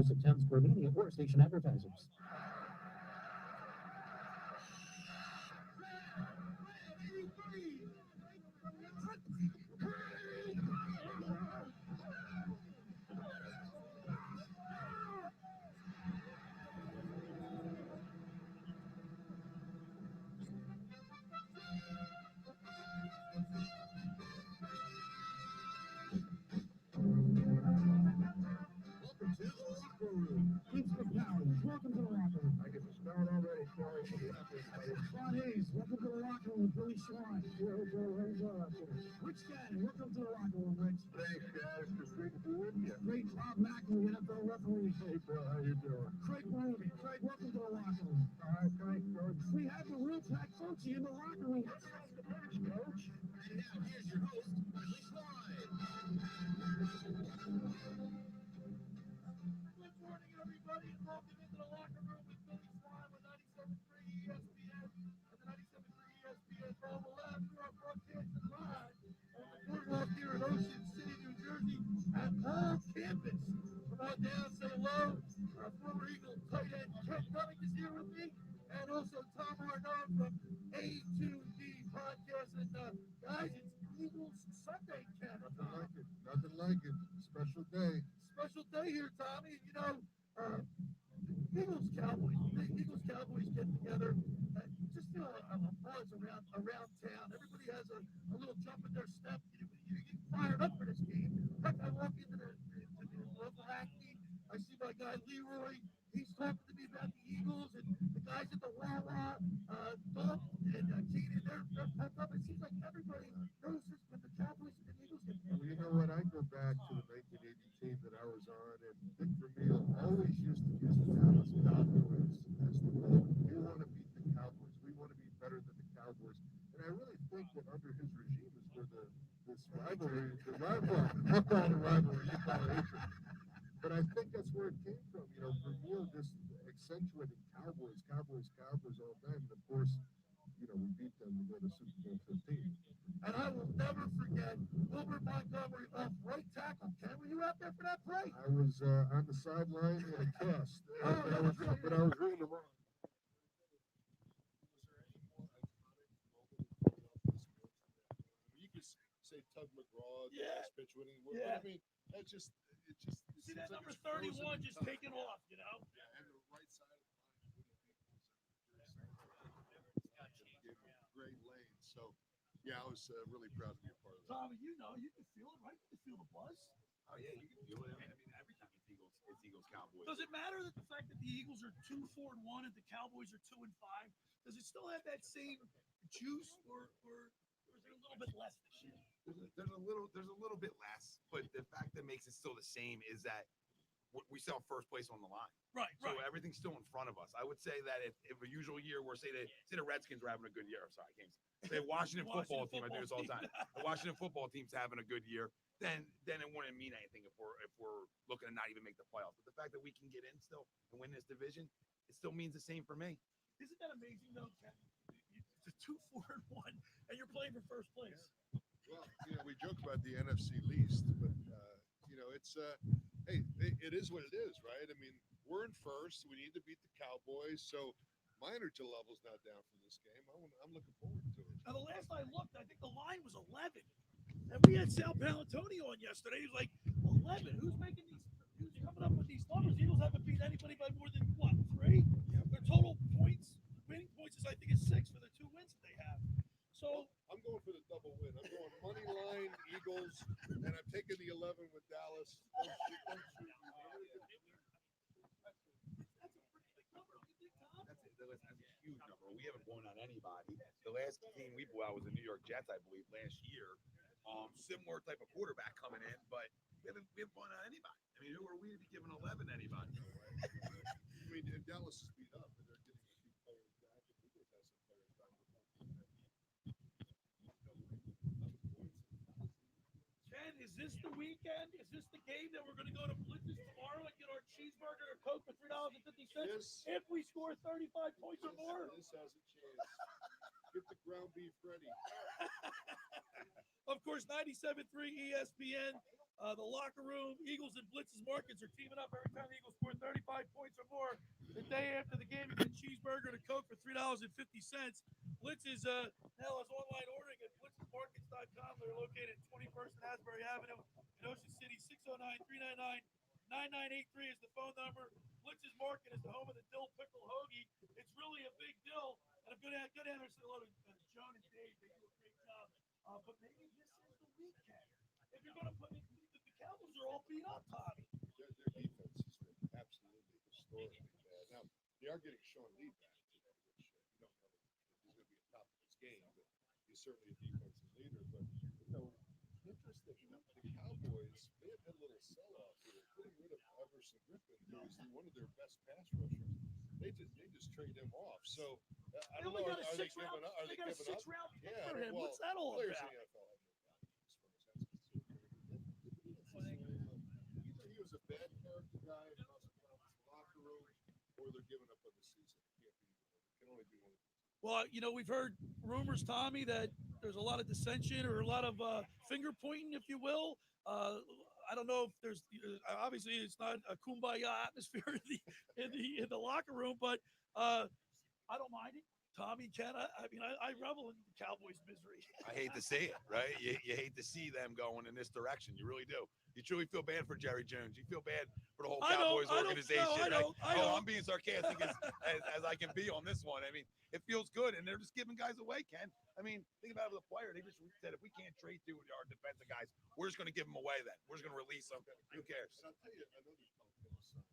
attempts for media or station advertisers. Welcome to the locker room. Thanks for Cowboys. Welcome to the locker room. I get the start already, Corey. Sean Hayes, welcome to the locker room. Billy Swan. Rich Gannon, welcome to the locker room, Rich. Thanks, guys. It's great to be with you. Great Bob Mackley, NFL referee. Hey, Bill, how you doing? Craig Ruby. Craig, welcome to the locker room. All right, thanks, Coach. We have the real Pack Coachy in the locker room. That's the bench, Coach. And now here's your host, Billy Swan. Good morning, everybody, and welcome into the locker room with Billy Swan with 97.3 ESPN and the 97.3 ESPN mobile app. We are broadcasting live on the boardwalk here in Ocean City, New Jersey, at Paul Campus. Come on down, say hello. Our former Eagle tight end Ken Dunning is here with me, and also Tom Arnott from A2D Podcast. And guys, it's Eagles Sunday, Ken. Nothing like it. Nothing like it. Special day. Special day here, Tommy. You know, Eagles Cowboys. The Eagles Cowboys get together. Just feel a buzz around town. Everybody has a little jump in their step. You get fired up for this game. Heck, I walk into the local Acme. I see my guy Leroy. He's talking to me about the Eagles, and the guys at the Wawa, Bob and Keenan, they're pumped up. It seems like everybody knows this when the Cowboys and the Eagles get together. Well, you know what? I go back to the 1980 team that I was on, and Dick Vermeil always used to use the Dallas Cowboys as the goal. We want to beat the Cowboys. We want to be better than the Cowboys. And I really think that under his regime is where this rivalry, the rivalry, I call it a rivalry, you call it hatred. But I think that's where it came from. You know, Vermeil just accentuated Cowboys, Cowboys, Cowboys all the time. And of course, you know, we beat them to go to Super Bowl 15. And I will never forget Wilbur Montgomery off right tackle. Ken, were you out there for that play? I was on the sideline in a cast, but I was reading them all. You could say Tug McGraw, Yeah. pitch winning. Yeah. I mean, that's just it See that seems number it's frozen 31 in just time. taking off, you know? Yeah, and the right side of the line gave him great lane. So, yeah, I was really proud to be a part of that. Tommy, you know, you can feel it, right? You can feel the buzz. Oh yeah, you can feel it. I mean, every time it's Eagles Cowboys. Does it matter that the fact that the Eagles are 2-4-1 and the Cowboys are 2-5? Does it still have that same juice, or is it a little bit less this year? There's a little bit less, but the fact that makes it still the same is that we still have first place on the line. Right, So everything's still in front of us. I would say that if a usual year where say the Redskins are having a good year, I'm sorry, Kings. Say Washington football team, I do this all the time. The Washington football team's having a good year, then it wouldn't mean anything if we're looking to not even make the playoffs. But the fact that we can get in still and win this division, it still means the same for me. Isn't that amazing, though, Ken? It's a 2-4-1, and you're playing for first place. Well, you know, we joke about the NFC least, but you know, it's hey, it is what it is, right? I mean, we're in first. We need to beat the Cowboys, so my energy level's not down for this game. I'm looking forward to it. Now, the last I looked, I think the line was 11. And we had Sal Palatoni on yesterday. He was like, 11? Who's coming up with these numbers? Eagles haven't beat anybody by more than, what, 3? Their total points, winning points is, I think, is 6 for the 2 wins that they have. So I'm going for the double win. I'm going money line Eagles, and I'm taking the 11 with Dallas. that's a pretty big number, don't you think, Tom? That's a huge number. We haven't won on anybody. The last team we blew out was the New York Jets, I believe, last year. Similar type of quarterback coming in, but we haven't won on anybody. I mean, who are we to be giving 11 to anybody? I mean, Dallas is beat up, and they're getting a few players back. And Eagles has some players back. Ken, is this the weekend? Is this the game that we're going to go to Blitz's tomorrow and get our cheeseburger or Coke for $3.50 if we score 35 points or more? This has a chance. Get the ground beef ready. Of course, 97.3 ESPN, The locker room, Eagles and Blitz's Markets are teaming up every time the Eagles score 35 points or more. The day after the game, you get a cheeseburger and a Coke for $3.50. Blitz is now has online ordering at blitzesmarkets.com. They're located at 21st and Asbury Avenue in Ocean City. 609-399-9983 is the phone number. Blitz's Market is the home of the dill pickle hoagie. It's really a big deal. And a good answer to a lot of Joan and Dave. They do a great job. But maybe this is the weekend. If you're going to put the Cowboys are all beat up, Tommy. Their defense has been absolutely historically bad. Now, they are getting Sean Lee back today, which you don't know if he's going to be on top of his game, but he's certainly a defensive leader. But, interesting, the Cowboys may have had a little sell-off here, getting rid of Everson Griffin, who is one of their best pass rushers. They just trade him off. So, I don't know, are they giving up? They got a six-round pick for him. Well, what's that all players about? in the NFL have no values as far as that's concerned. Either he was a bad character guy in the locker room, or they're giving up on the season. It can only be one of them. Well, we've heard rumors, Tommy, that there's a lot of dissension or a lot of finger pointing, if you will. I don't know if there's obviously it's not a kumbaya atmosphere in the locker room, but I don't mind it. Tommy, Ken, I revel in the Cowboys' misery. I hate to see it, right? You hate to see them going in this direction. You really do. You truly feel bad for Jerry Jones. You feel bad for the whole Cowboys organization. I don't. I'm being sarcastic as I can be on this one. I mean, it feels good, and they're just giving guys away, Ken. I mean, think about it with a player. They just said, if we can't trade through our defensive guys, we're just going to give them away then. We're just going to release them. Who cares? And I'll tell you another telltale sign.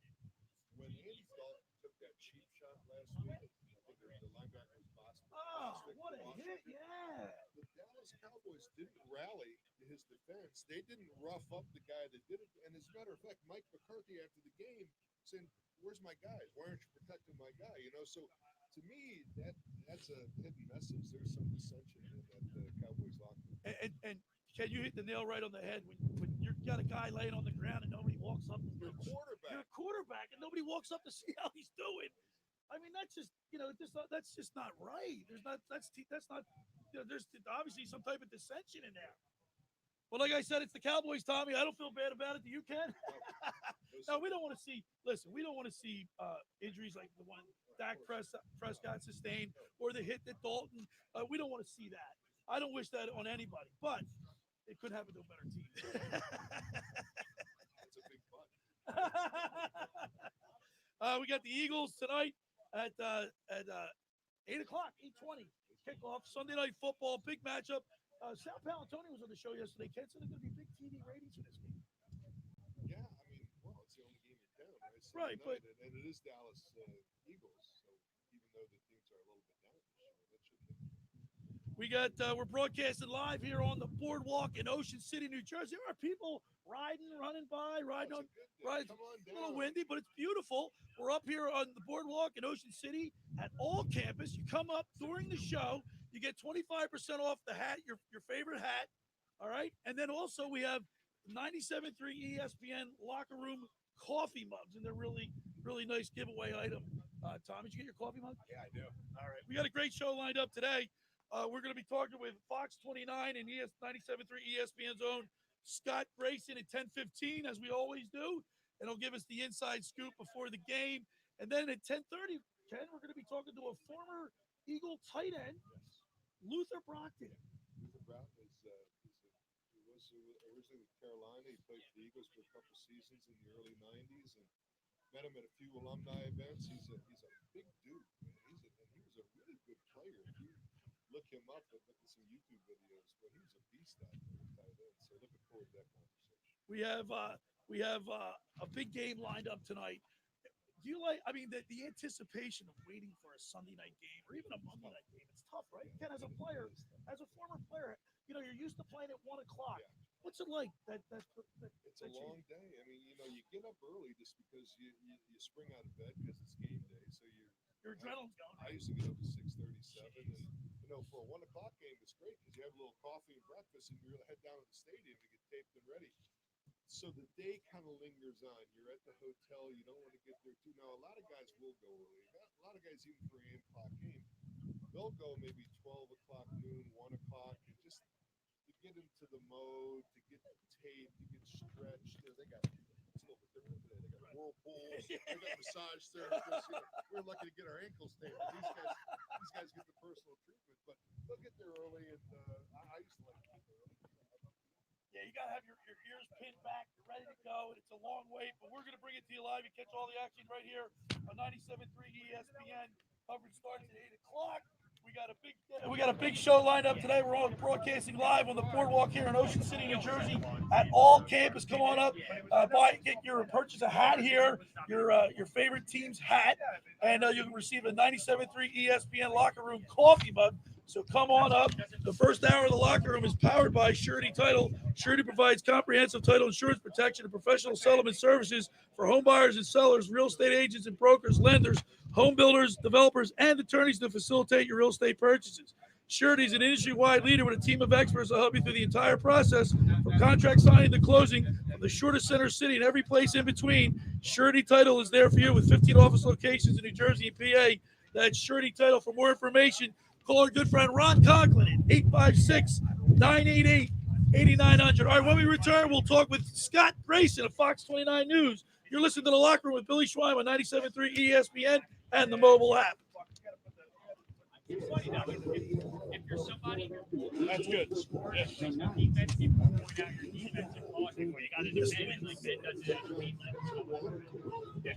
When Andy Dalton took that cheap shot last week, I think the linebacker was Boston. Oh, what a hit, yeah. The Dallas Cowboys didn't rally to his defense. They didn't rough up the guy that did it. And as a matter of fact, Mike McCarthy after the game saying, where's my guy? Why aren't you protecting my guy? So to me, that's a hidden message. There's some dissension in that Cowboys locker room. And Ken, you hit the nail right on the head when you've got a guy laying on the ground and nobody walks up. You're a quarterback. You're a quarterback, and nobody walks up to see how he's doing. I mean, that's just that's just not right. There's obviously some type of dissension in there. Well, like I said, it's the Cowboys, Tommy. I don't feel bad about it. Do you, Ken? No, we don't want to see. Listen, we don't want to see injuries like the one Dak Prescott sustained or the hit that Dalton. We don't want to see that. I don't wish that on anybody, but it could happen to a better team. That's a big but. We got the Eagles tonight at 8 o'clock, 8:20 kickoff. Sunday Night Football, big matchup. Sal Paolantonio was on the show yesterday. Ken said there's going to be big TV ratings for this game. Yeah, I mean, well, it's the only game in town, right? Right, but and it is Dallas Eagles, so even though the teams are a little bit down this year, that should be. we're broadcasting live here on the boardwalk in Ocean City, New Jersey. There are people running by, riding on. Right, Come on a down. little windy, but it's beautiful. We're up here on the boardwalk in Ocean City at all campus. You come up during the show, you get 25% off the hat, your favorite hat. All right, and then also we have 97.3 ESPN locker room coffee mugs, and they're really nice giveaway item. Tom, did you get your coffee mug? Yeah, I do. All right, we got a great show lined up today. We're going to be talking with Fox 29 and 97.3 ESPN's own Scott Grayson at 10:15, as we always do, and he'll give us the inside scoop before the game. And then at 10:30, Ken, we're going to be talking to a former Eagle tight end, Luther Brockton. Luther Brockton he was originally with Carolina. He played for the Eagles for a couple seasons in the early '90s, and met him at a few alumni events. He's a big dude, man. He was a really good player. If you look him up and look at some YouTube videos, but he was a beast out there at tight end. So looking forward to that conversation. We have a big game lined up tonight. Do you like? I mean, the anticipation of waiting for a Sunday night game or even a Monday night game. It's tough, right? Ken, as a player, as a former player, you're used to playing at 1 o'clock. Yeah. What's it like? It's a long day. I mean, you get up early just because you spring out of bed because it's game day. So your adrenaline's going. I used to get up at 6:37, and for a 1 o'clock game, it's great because you have a little coffee and breakfast, and you head down to the stadium to get taped and ready. So the day kind of lingers on. You're at the hotel. You don't want to get there too. Now, a lot of guys will go early. A lot of guys, even for an 8 o'clock game, they'll go maybe 12 o'clock, noon, 1 o'clock. It just get into the mode, to get taped, to get stretched. They got it's a little bit different today. They got whirlpools, they got massage therapists. We're lucky to get our ankles taped. These guys get the personal treatment, but they'll get there early. And I used to like to get there early. Yeah, you got to have your ears pinned back. You're ready to go. It's a long wait, but we're going to bring it to you live. You catch all the action right here on 97.3 ESPN. Coverage starts at 8 o'clock. We got a big show lined up today. We're all broadcasting live on the boardwalk here in Ocean City, New Jersey, at all campus. Come on up, purchase a hat here, your favorite team's hat, and you can receive a 97.3 ESPN locker room coffee mug. So come on up. The first hour of the locker room is powered by Surety Title. Surety provides comprehensive title insurance protection and professional settlement services for home buyers and sellers, real estate agents and brokers, lenders, home builders, developers, and attorneys to facilitate your real estate purchases. Surety is an industry-wide leader with a team of experts to help you through the entire process, from contract signing to closing, from the shortest center city and every place in between. Surety Title is there for you with 15 office locations in New Jersey and PA. That's Surety Title. For more information, call our good friend Ron Conklin at 856-988-8900. All right, when we return, we'll talk with Scott Grayson of Fox 29 News. You're listening to The Locker Room with Billy Schweim on 97.3 ESPN and the mobile app. It's funny now, if you're somebody That's good. Yeah. Defense, you point out your defensive flaws, you got to defend it like that. That's yeah.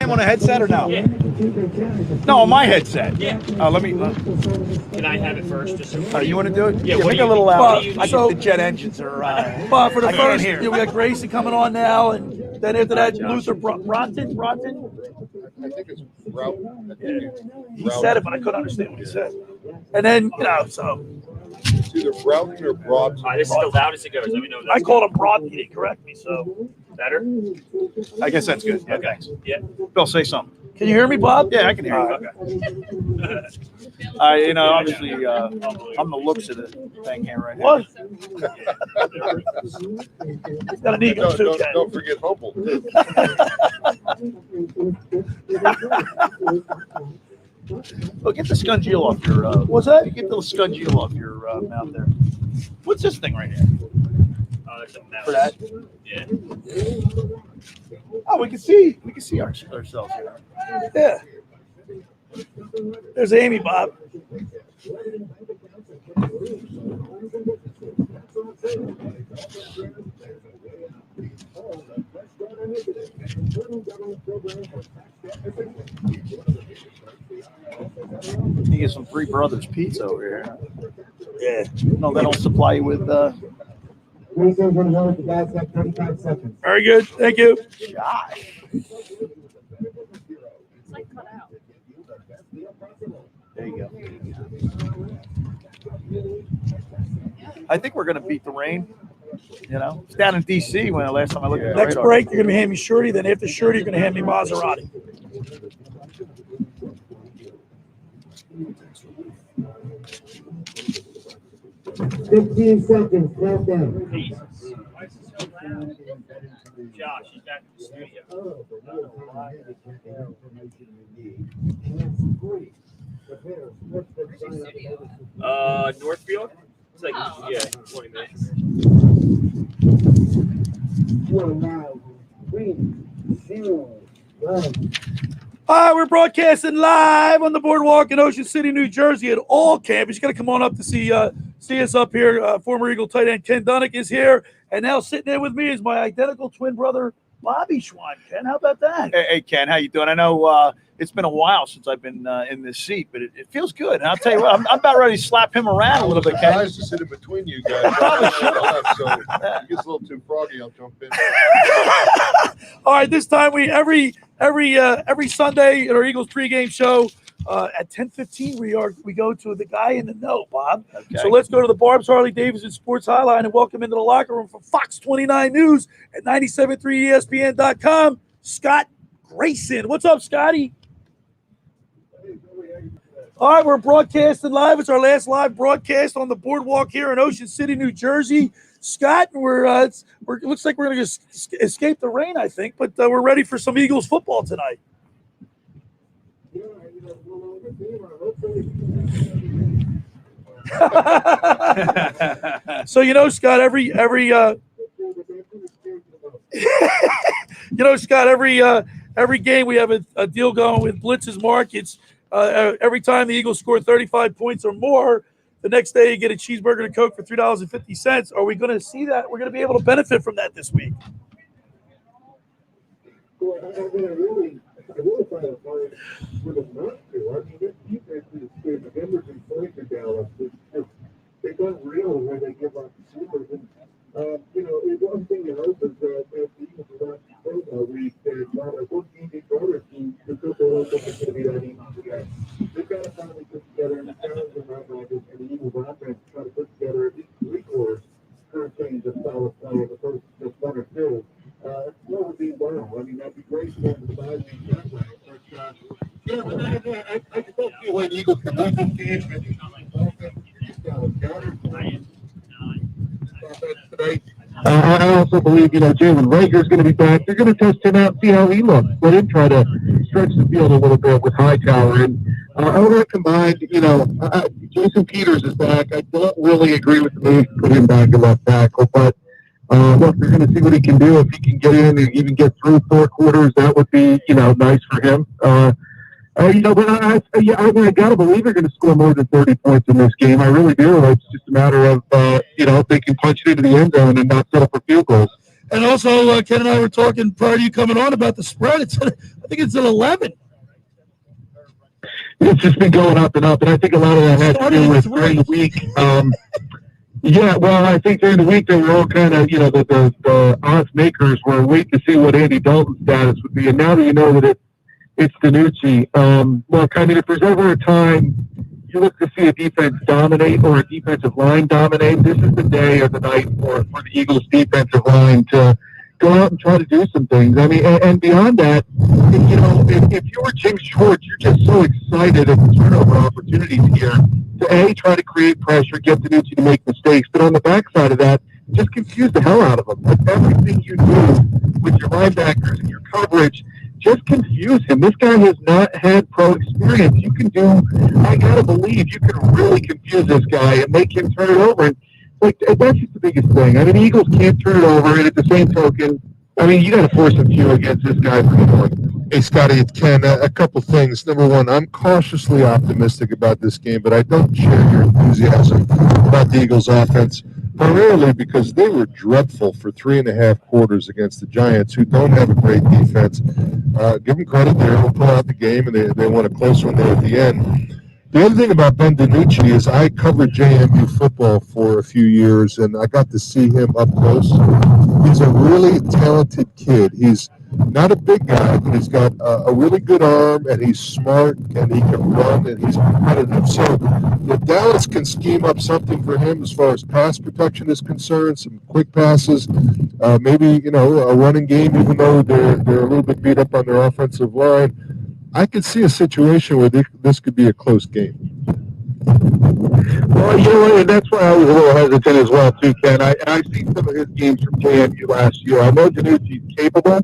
On a headset or no? Yeah. No, on my headset. Yeah. Let me. Can I have it first? Just so You want to do it? Yeah, Make what it do a you little think? louder. What do you I need? think the jet engines are. But for the first, we got Gracie coming on now, and then after that, Luther Broughton. I think it's route. He said it, but I couldn't understand what he said. And then so It's either Broughton or Broughton. This is the loudest it goes. Let me know. I called him Broughton. He didn't correct me, so Better? I guess that's good. Yeah, thanks. Yeah. Bill, say something. Can you hear me, Bob? Yeah, I can hear you. Okay. Obviously, I'm the looks of the thing here right now. What? He's got an ego too. Don't forget Humble. Well, get the scungeel off your. What's that? Get the scungeel off your mouth there. What's this thing right here? It's a mouse. For that? Yeah. Oh, we can see ourselves here. Yeah. There's Amy, Bob. You get some Three Brothers pizza over here. Yeah. No, they don't supply you with. Very good. Thank you. Josh. There you go. I think we're going to beat the rain. It's down in D.C. when last time I looked at the radar. Break, you're going to hand me Shorty. Then after Shorty, you're going to hand me Maserati. 15 seconds, countdown. Jesus. Why is it so loud? Josh, he's back in the studio. Northfield? It's like, yeah, 20 minutes. Hi, we're broadcasting live on the boardwalk in Ocean City, New Jersey at all campus. You got to come on up to see us up here. Former Eagle tight end Ken Dunnick is here, and now sitting there with me is my identical twin brother Bobby Schwein. Ken, how about that? Hey, Ken, how you doing? I know it's been a while since I've been in this seat, but it feels good. And I'll tell you what, I'm about ready to slap him around a little bit, Ken. I was to sit in between you guys. Probably should have, so if it gets a little too froggy, I'll jump in. All right, this time every Sunday at our Eagles pregame show at 10:15 we go to the guy in the know, Bob. Okay. So let's go to the Barb's Harley Davidson Sports Highline and welcome into the locker room from Fox 29 News at 97.3ESPN.com, Scott Grayson. What's up, Scotty? All right, we're broadcasting live. It's our last live broadcast on the boardwalk here in Ocean City, New Jersey. Scott, it looks like we're going to escape the rain, I think, but we're ready for some Eagles football tonight. So Scott, every game we have a deal going with Blitz's Markets. Every time the Eagles score 35 points or more, the next day you get a cheeseburger and a Coke for $3.50. Are we going to see that? We're going to be able to benefit from that this week. Well, I really find it hard for them not to. I mean, this defense is good. The numbers in points in Dallas, they got real when they give up receivers. And, one thing you hope is that if the Eagles are not football week, they're not a good team, the other team, the football isn't going to be that easy to get. They've got to finally put together the challenge and linebackers and the Eagles offense try to put together at least 3 quarters for a change of solid play as opposed to just 1 or 2. That would be well. I mean, that'd be great for them to buy me that way. But, I just don't feel like the Eagles can win this game. I also believe, Jalen Rager's going to be back. They're going to test him out, see how he looks. Let him try to stretch the field a little bit with Hightower. And all that combined, Jason Peters is back. I don't really agree with the move to put him back at left tackle, but look, they're going to see what he can do. If he can get in and even get through 4 quarters, that would be, nice for him. But I got to believe they're going to score more than 30 points in this game. I really do. It's just a matter of, if they can punch it into the end zone and not settle for field goals. And also, Ken and I were talking prior to you coming on about the spread. I think it's at 11. It's just been going up and up, and I think a lot of that has to do with during the week. Yeah, well, I think during the week they were all kind of, the odds makers were waiting to see what Andy Dalton's status would be, and now that you know that it's DiNucci. Look, I mean, if there's ever a time you look to see a defense dominate or a defensive line dominate, this is the day or the night for the Eagles' defensive line to go out and try to do some things. I mean, and beyond that, if you were Jim Schwartz, you're just so excited at the turnover opportunities here to A, try to create pressure, get DiNucci to make mistakes, but on the backside of that, just confuse the hell out of him. With everything you do with your linebackers and your coverage, just confuse him. This guy has not had pro experience. I gotta believe you can really confuse this guy and make him turn it over. And that's just the biggest thing. I mean, the Eagles can't turn it over, and at the same token, I mean, you got to force a few against this guy for going. Hey, Scotty, it's Ken. A couple things. Number one, I'm cautiously optimistic about this game, but I don't share your enthusiasm about the Eagles' offense, primarily because they were dreadful for 3.5 quarters against the Giants, who don't have a great defense. Give them credit. They were able to pull out the game, and they won a close one there at the end. The other thing about Ben DiNucci is I covered JMU football for a few years, and I got to see him up close. He's a really talented kid. He's not a big guy, but he's got a really good arm, and he's smart, and he can run, and he's competitive. So if Dallas can scheme up something for him as far as pass protection is concerned, some quick passes, maybe, a running game, even though they're a little bit beat up on their offensive line, I could see a situation where this could be a close game. Well, you know what, and that's why I was a little hesitant as well, too, Ken. I've seen some of his games from JMU last year. I know Danucci's capable.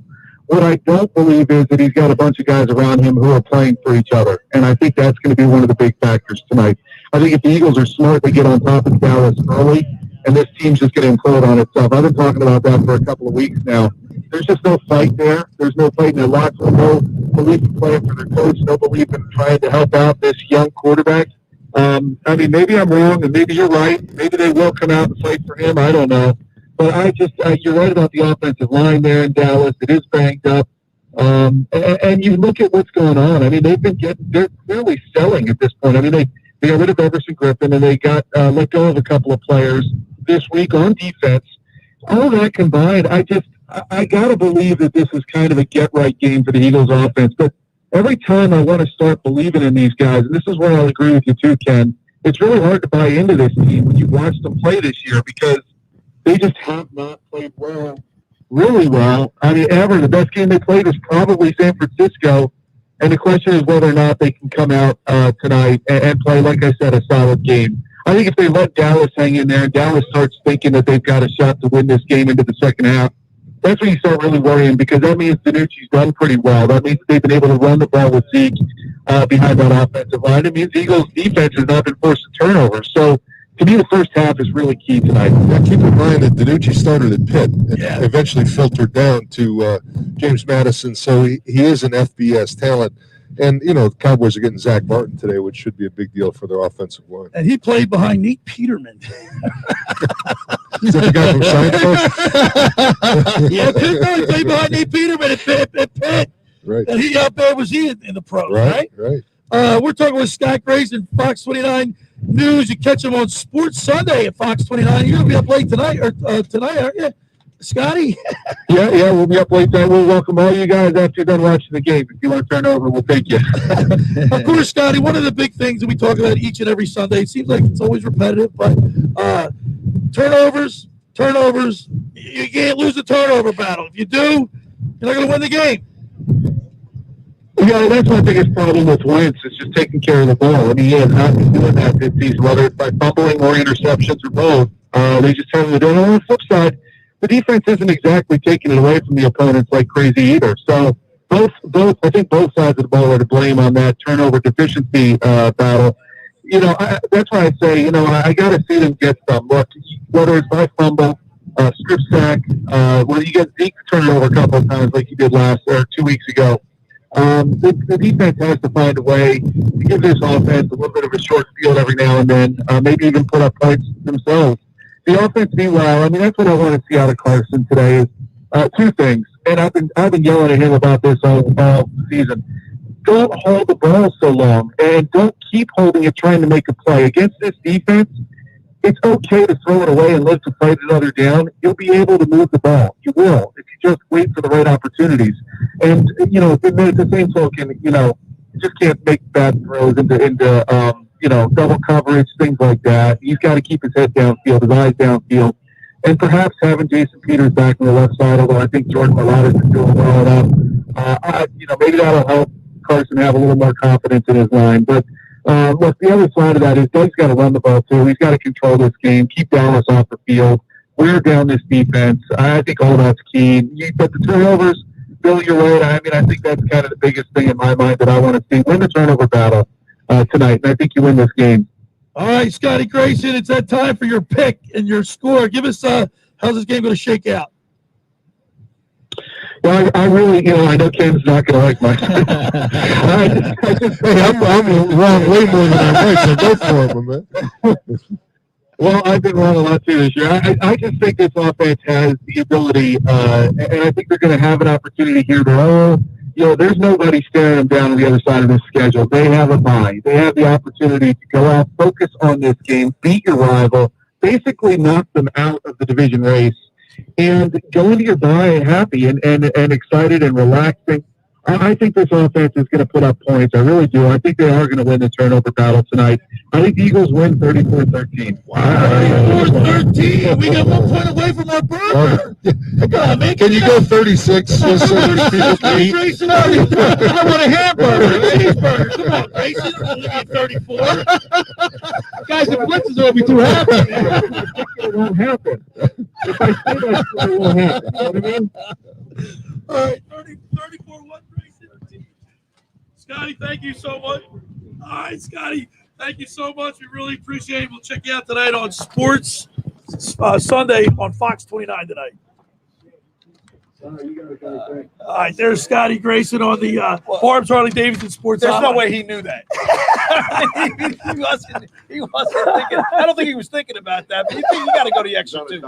What I don't believe is that he's got a bunch of guys around him who are playing for each other, and I think that's going to be one of the big factors tonight. I think if the Eagles are smart, they get on top of Dallas early, and this team's just going to implode on itself. I've been talking about that for a couple of weeks now. There's just no fight there. There's no fight in their locker room, no belief in playing for their coach, no belief in trying to help out this young quarterback. I mean, maybe I'm wrong, and maybe you're right. Maybe they will come out and fight for him. I don't know. But you're right about the offensive line there in Dallas. It is banged up. And you look at what's going on. I mean, they're clearly selling at this point. I mean, they got rid of Everson Griffin, and they got let go of a couple of players this week on defense. All of that combined, I got to believe that this is kind of a get-right game for the Eagles offense. But every time I want to start believing in these guys, and this is where I'll agree with you too, Ken, it's really hard to buy into this team when you watch them play this year because they just have not played well, really well. I mean, ever. The best game they played was probably San Francisco, and the question is whether or not they can come out tonight and play, like I said, a solid game. I think if they let Dallas hang in there and Dallas starts thinking that they've got a shot to win this game into the second half, that's when you start really worrying because that means Danucci's done pretty well. That means they've been able to run the ball with Zeke behind that offensive line. It means Eagles' defense has not been forced to turnovers. So, to me, the first half is really key tonight. Now, keep in mind that Danucci started at Pitt and eventually filtered down to James Madison, so he is an FBS talent. And, you know, the Cowboys are getting Zach Martin today, which should be a big deal for their offensive line. And he played behind Nate Peterman. Is that the guy from Seinfeld? Yeah, he played behind Nate Peterman at Pitt. Right. And how bad was he in the pros, right? Right. We're talking with Scott Grayson, Fox 29 News. You catch him on Sports Sunday at Fox 29. You're going to be up late tonight, aren't you, Scotty? Yeah, we'll be up late tonight. We'll welcome all you guys after you're done watching the game. If you want to turn over, we'll take you. Of course, Scotty, one of the big things that we talk about each and every Sunday, it seems like it's always repetitive, but turnovers, you can't lose a turnover battle. If you do, you're not going to win the game. Yeah, that's my biggest problem with Wentz is just taking care of the ball. I mean, he has not been doing that this season, whether it's by fumbling or interceptions or both. They just haven't been doing it. On the flip side, the defense isn't exactly taking it away from the opponents like crazy either. So I think both sides of the ball are to blame on that turnover deficiency battle. You know, that's why I say, you know, I got to see them get some. Look, whether it's by fumble, strip sack, whether you get Zeke to turn it over a couple of times like you did 2 weeks ago. The defense has to find a way to give this offense a little bit of a short field every now and then, maybe even put up points themselves. The offense, meanwhile, I mean, that's what I want to see out of Carson today is two things. And I've been yelling at him about this all season. Don't hold the ball so long, and don't keep holding it trying to make a play. Against this defense, it's okay to throw it away and live to fight another down. You'll be able to move the ball. You will, if you just wait for the right opportunities. And, you know, at the same token, you know, you just can't make bad throws into you know, double coverage, things like that. He's got to keep his head downfield, his eyes downfield, and perhaps having Jason Peters back on the left side, although I think Jordan Mailata's been doing well enough. You know, maybe that'll help Carson have a little more confidence in his line. But, look, the other side of that is Doug's got to run the ball, too. He's got to control this game, keep Dallas off the field, wear down this defense. I think all that's key. But the turnovers, Bill, you're right. I mean, I think that's kind of the biggest thing in my mind that I want to see. Win the turnover battle tonight, and I think you win this game. All right, Scotty Grayson, it's that time for your pick and your score. Give us how's this game going to shake out? Well, I really, you know, I know Ken's not going to like my. I'm wrong way more than I'm right, so go for it, man. Well, I've been wrong a lot too this year. I just think this offense has the ability, and I think they're going to have an opportunity here to, you know, there's nobody staring them down on the other side of this schedule. They have a bye. They have the opportunity to go out, focus on this game, beat your rival, basically knock them out of the division race, and go into your bye happy and excited and relaxing. I think this offense is going to put up points. I really do. I think they are going to win the turnover battle tonight. I think the Eagles win 34-13. Wow. 34-13. We got 1 point away from our burger. Come on, man. Can you go 36? Just so that people can eat? Grayson, I want a hamburger. A cheeseburger. Come on, Grayson. I'm looking at 34. Guys, the blitzes will be too happy. It won't happen. If I say that, it won't happen. You know what I mean? All right, 34-1, Grayson. Scotty, thank you so much. All right, Scotty, thank you so much. We really appreciate it. We'll check you out tonight on Sports Sunday on Fox 29 tonight. All right, there's Scotty Grayson on the Forbes Harley Davidson Sports. There's no Hotline. way he knew that. he wasn't thinking. I don't think he was thinking about that. But you got to go the extra two.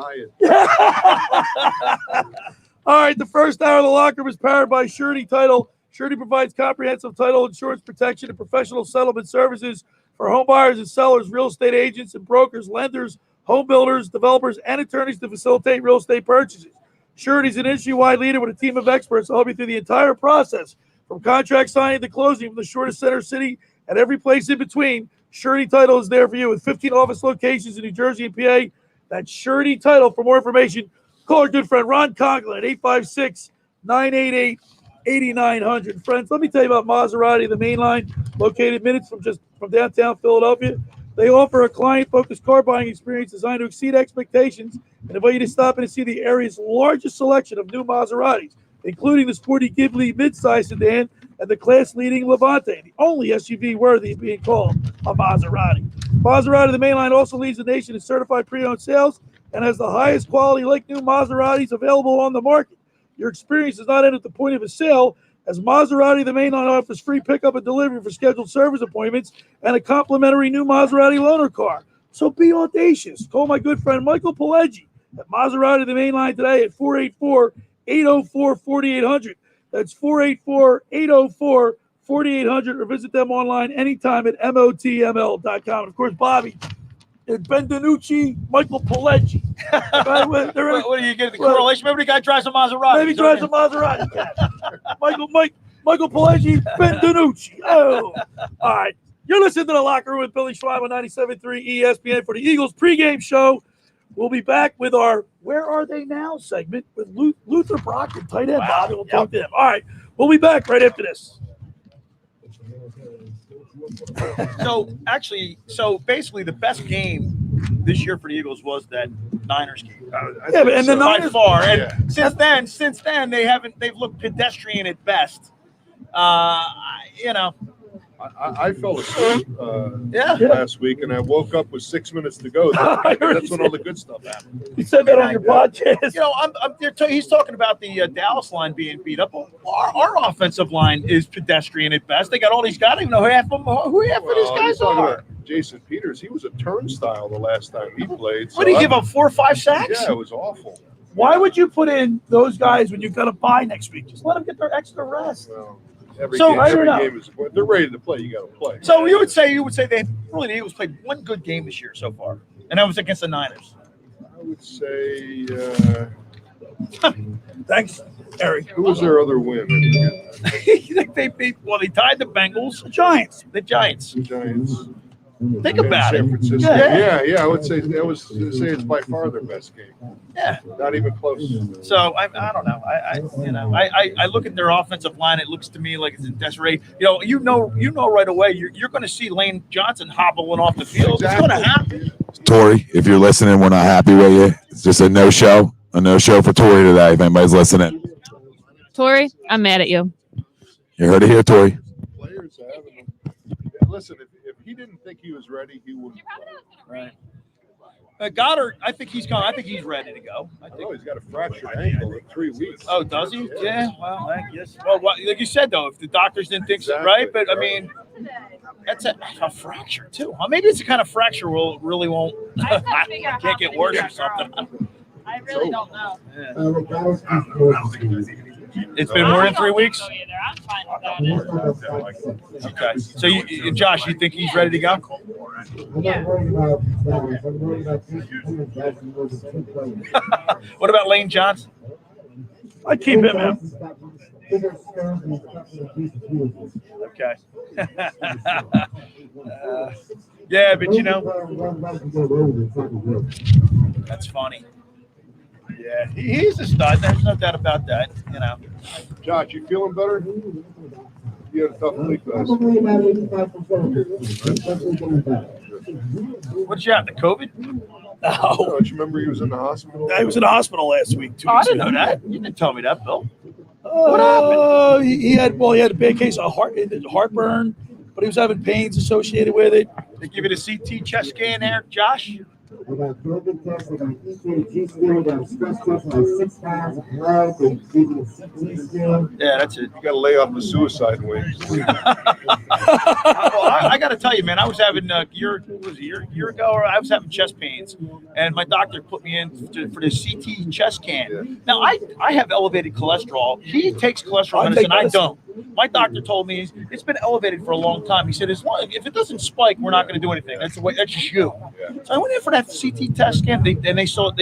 All right, the first hour of the locker room is powered by Surety Title. Surety provides comprehensive title insurance protection and professional settlement services for home buyers and sellers, real estate agents and brokers, lenders, home builders, developers, and attorneys to facilitate real estate purchases. Surety is an industry-wide leader with a team of experts to help you through the entire process, from contract signing to closing, from the shortest center city and every place in between. Surety Title is there for you with 15 office locations in New Jersey and PA. That's Surety Title. For more information, call our good friend Ron Conklin at 856-988-8900. Friends, let me tell you about Maserati, the main line, located minutes from downtown Philadelphia. They offer a client-focused car buying experience designed to exceed expectations and invite you to stop in and see the area's largest selection of new Maseratis, including the sporty Ghibli midsize sedan and the class-leading Levante, the only SUV worthy of being called a Maserati. Maserati, the main line, also leads the nation in certified pre-owned sales and has the highest quality like-new Maseratis available on the market. Your experience does not end at the point of a sale, as Maserati, the main line, offers free pickup and delivery for scheduled service appointments and a complimentary new Maserati loaner car. So be audacious. Call my good friend Michael Pileggi at Maserati, the main line, today at 484-804-4800. That's 484-804-4800, or visit them online anytime at motml.com. And of course, Bobby, Ben DiNucci, Michael Pileggi. What do you get the correlation? Maybe the guy drives a Maserati. Maybe drives a Maserati. Michael Pileggi, Ben DiNucci. Oh, all right. You're listening to The Locker Room with Billy Schwein on 97.3 ESPN for the Eagles pregame show. We'll be back with our Where Are They Now segment with Luther Brockton, tight end. Bobby, we'll talk to him. All right. We'll be back right after this. So basically, the best game this year for the Eagles was that Niners game. And the Niners by far. And since then, they've looked pedestrian at best. I fell asleep last week, and I woke up with 6 minutes to go. That's when all the good stuff happened. You said that on your podcast. He's talking about the Dallas line being beat up. Our offensive line is pedestrian at best. They got all these guys. I don't even know who half of these guys are. Jason Peters, he was a turnstile the last time he played. What did he give up, 4 or 5 sacks? Yeah, it was awful. Why would you put in those guys when you've got to bye next week? Just let them get their extra rest. Well, every So, game, I don't every know. game is – they're ready to play. You got to play. So you would say the Eagles played one good game this year so far, and that was against the Niners. I would say Thanks, Eric. who was their other win? they tied the Bengals. The Giants. The Giants. Think about San it. Francisco. Yeah. I would say it's by far their best game. Yeah. Not even close. So I don't know. I look at their offensive line. It looks to me like it's in disarray. You know right away. You're going to see Lane Johnson hobbling off the field. Exactly. It's going to happen. Tori, if you're listening, we're not happy with you. It's just a no show for Tori today. If anybody's listening, Tori, I'm mad at you. you heard it here, Tori. Players are having them. Listen, if he didn't think he was ready, he wouldn't. Right. Goddard, I think he's gone. I think he's ready to go. He's got a fractured ankle in 3 weeks. Oh, does he? Yeah. Well, I guess. Well, like you said though, if the doctors didn't think so, right? But I mean, that's a fracture too. Well, maybe it's the kind of fracture really won't. Can't get worse or something. I really don't know. Yeah. It's been more than 3 weeks. I'm fine with that. Okay. So, Josh, you think he's ready to go? Yeah. What about Lane Johnson? I keep him out. Okay. Yeah, but you know, that's funny. Yeah, he's a stud. There's no doubt about that. You know. Josh, you feeling better? You had a tough week last week. What'd you have? The COVID? Oh, don't you remember he was in the hospital? I was in the hospital last week. 2 Oh, I weeks didn't ago. know that. You didn't tell me that, Bill. What happened? He had a bad case of heartburn, but he was having pains associated with it. They give you the CT chest scan there, Josh? I got COVID test, I got EKG scan, I got a stress test, like 6 pounds of blood, they give me a CT scan. Yeah, that's it. You got to lay off the suicide wings. I got to tell you, man, I was having a year ago, or I was having chest pains, and my doctor put me in for the CT chest scan. Yeah. Now, I have elevated cholesterol. He takes cholesterol medicine. I don't. My doctor told me it's been elevated for a long time. He said, if it doesn't spike, we're not going to do anything. That's just you. Yeah. So I went in for that CT test scan, they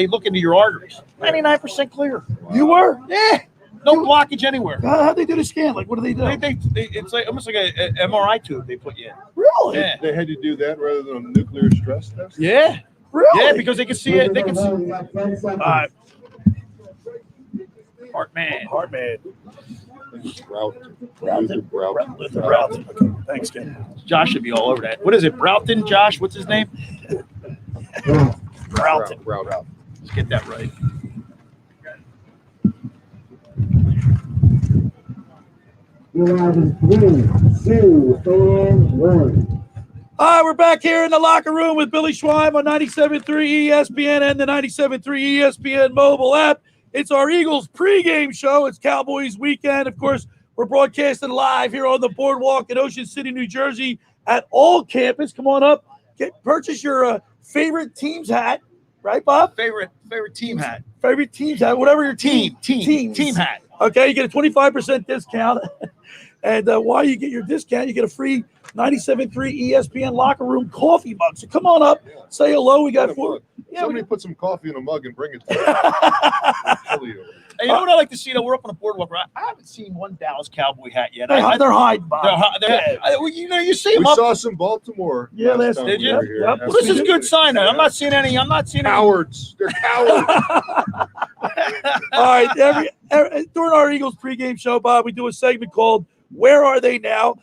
look into your arteries. 99% clear. Wow. You were? Yeah. No blockage anywhere. How'd they do the scan? Like, what do they do? It's like almost like an MRI tube they put you in. Really? Yeah. They had you do that rather than a nuclear stress test? Yeah. Really? Yeah, because they can see it. They can see. Heart man. Broughton. Okay. Thanks, Ken. Josh should be all over that. What is it? Broughton, Josh? What's his name? Broughton. Let's get that right. You're out in 3, 2, and 1. All right, we're back here in the locker room with Billy Schweim on 97.3 ESPN and the 97.3 ESPN mobile app. It's our Eagles pregame show. It's Cowboys weekend. Of course, we're broadcasting live here on the boardwalk in Ocean City, New Jersey at all campus. Come on up. Purchase your favorite team's hat. Right, Bob? Favorite team hat. Favorite team's hat. Whatever your Team hat. Okay, you get a 25% discount. And while you get your discount, you get a free 97.3 ESPN locker room coffee mug. So come on up, say hello. We got four. Yeah, Somebody put some coffee in a mug and bring it to me. Hey, you know what I like to see? Though we're up on the boardwalk, right? I haven't seen one Dallas Cowboy hat yet. They're hiding, Bob. You see them We up. saw some Baltimore. Yeah, last time did we you? were here. Yep. Well, this is a good sign. Though. I'm not seeing any. Cowards. They're cowards. All right. During our Eagles pregame show, Bob, we do a segment called "Where Are They Now?"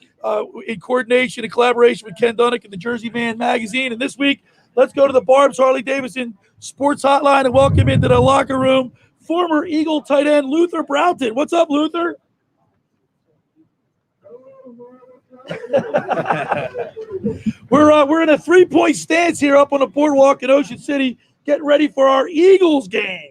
In coordination and collaboration with Ken Dunnick and the Jersey Man magazine. And this week, let's go to the Barb's Harley Davidson Sports Hotline and welcome into the locker room former Eagle tight end Luther Broughton. What's up, Luther? We're in a 3-point stance here up on the boardwalk in Ocean City, getting ready for our Eagles game.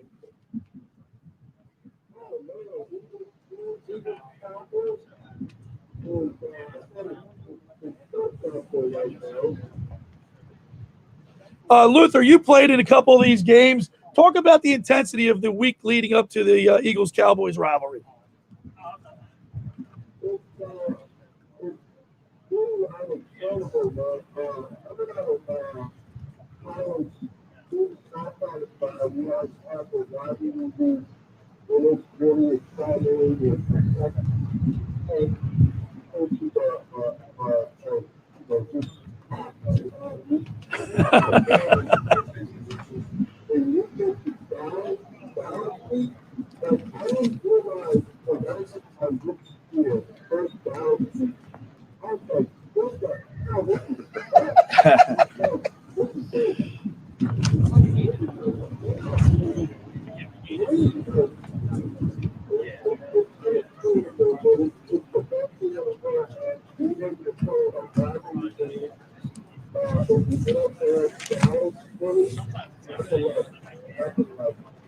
Luther, you played in a couple of these games. Talk about the intensity of the week leading up to the Eagles-Cowboys rivalry.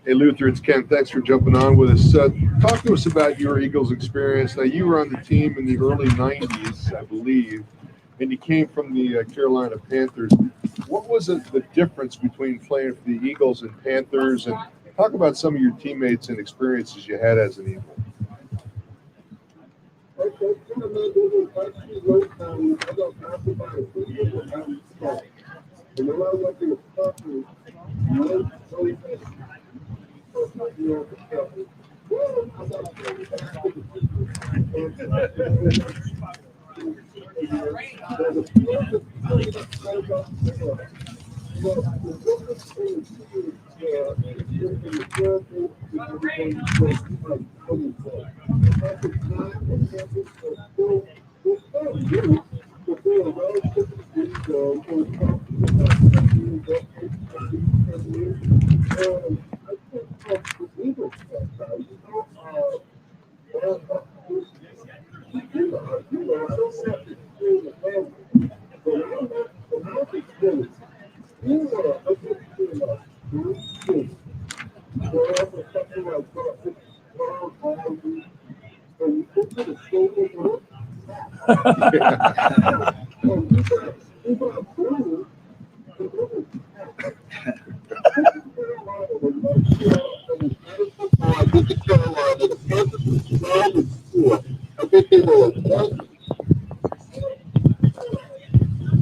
Hey, Luther, it's Ken. Thanks for jumping on with us. Talk to us about your Eagles experience. Now, you were on the team in the early 90s, I believe, and you came from the Carolina Panthers. What was the difference between playing for the Eagles and Panthers? And talk about some of your teammates and experiences you had as an Eagle.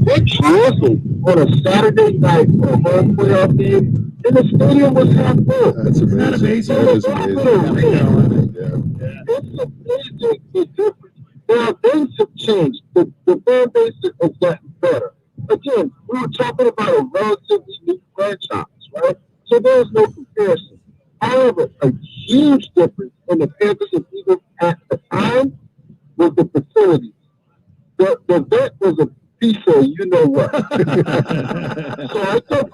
They traveled on a Saturday night for a home playoff game, and the stadium was half full. That's amazing. That is amazing. Yeah. It's amazing the difference. Now, things have changed. The fan base has gotten better. Again, we were talking about a relatively new franchise, right? So there's no comparison. However, a huge difference in the Panthers and Eagles at the time was the facilities. The vet was a piece of you know what. So I took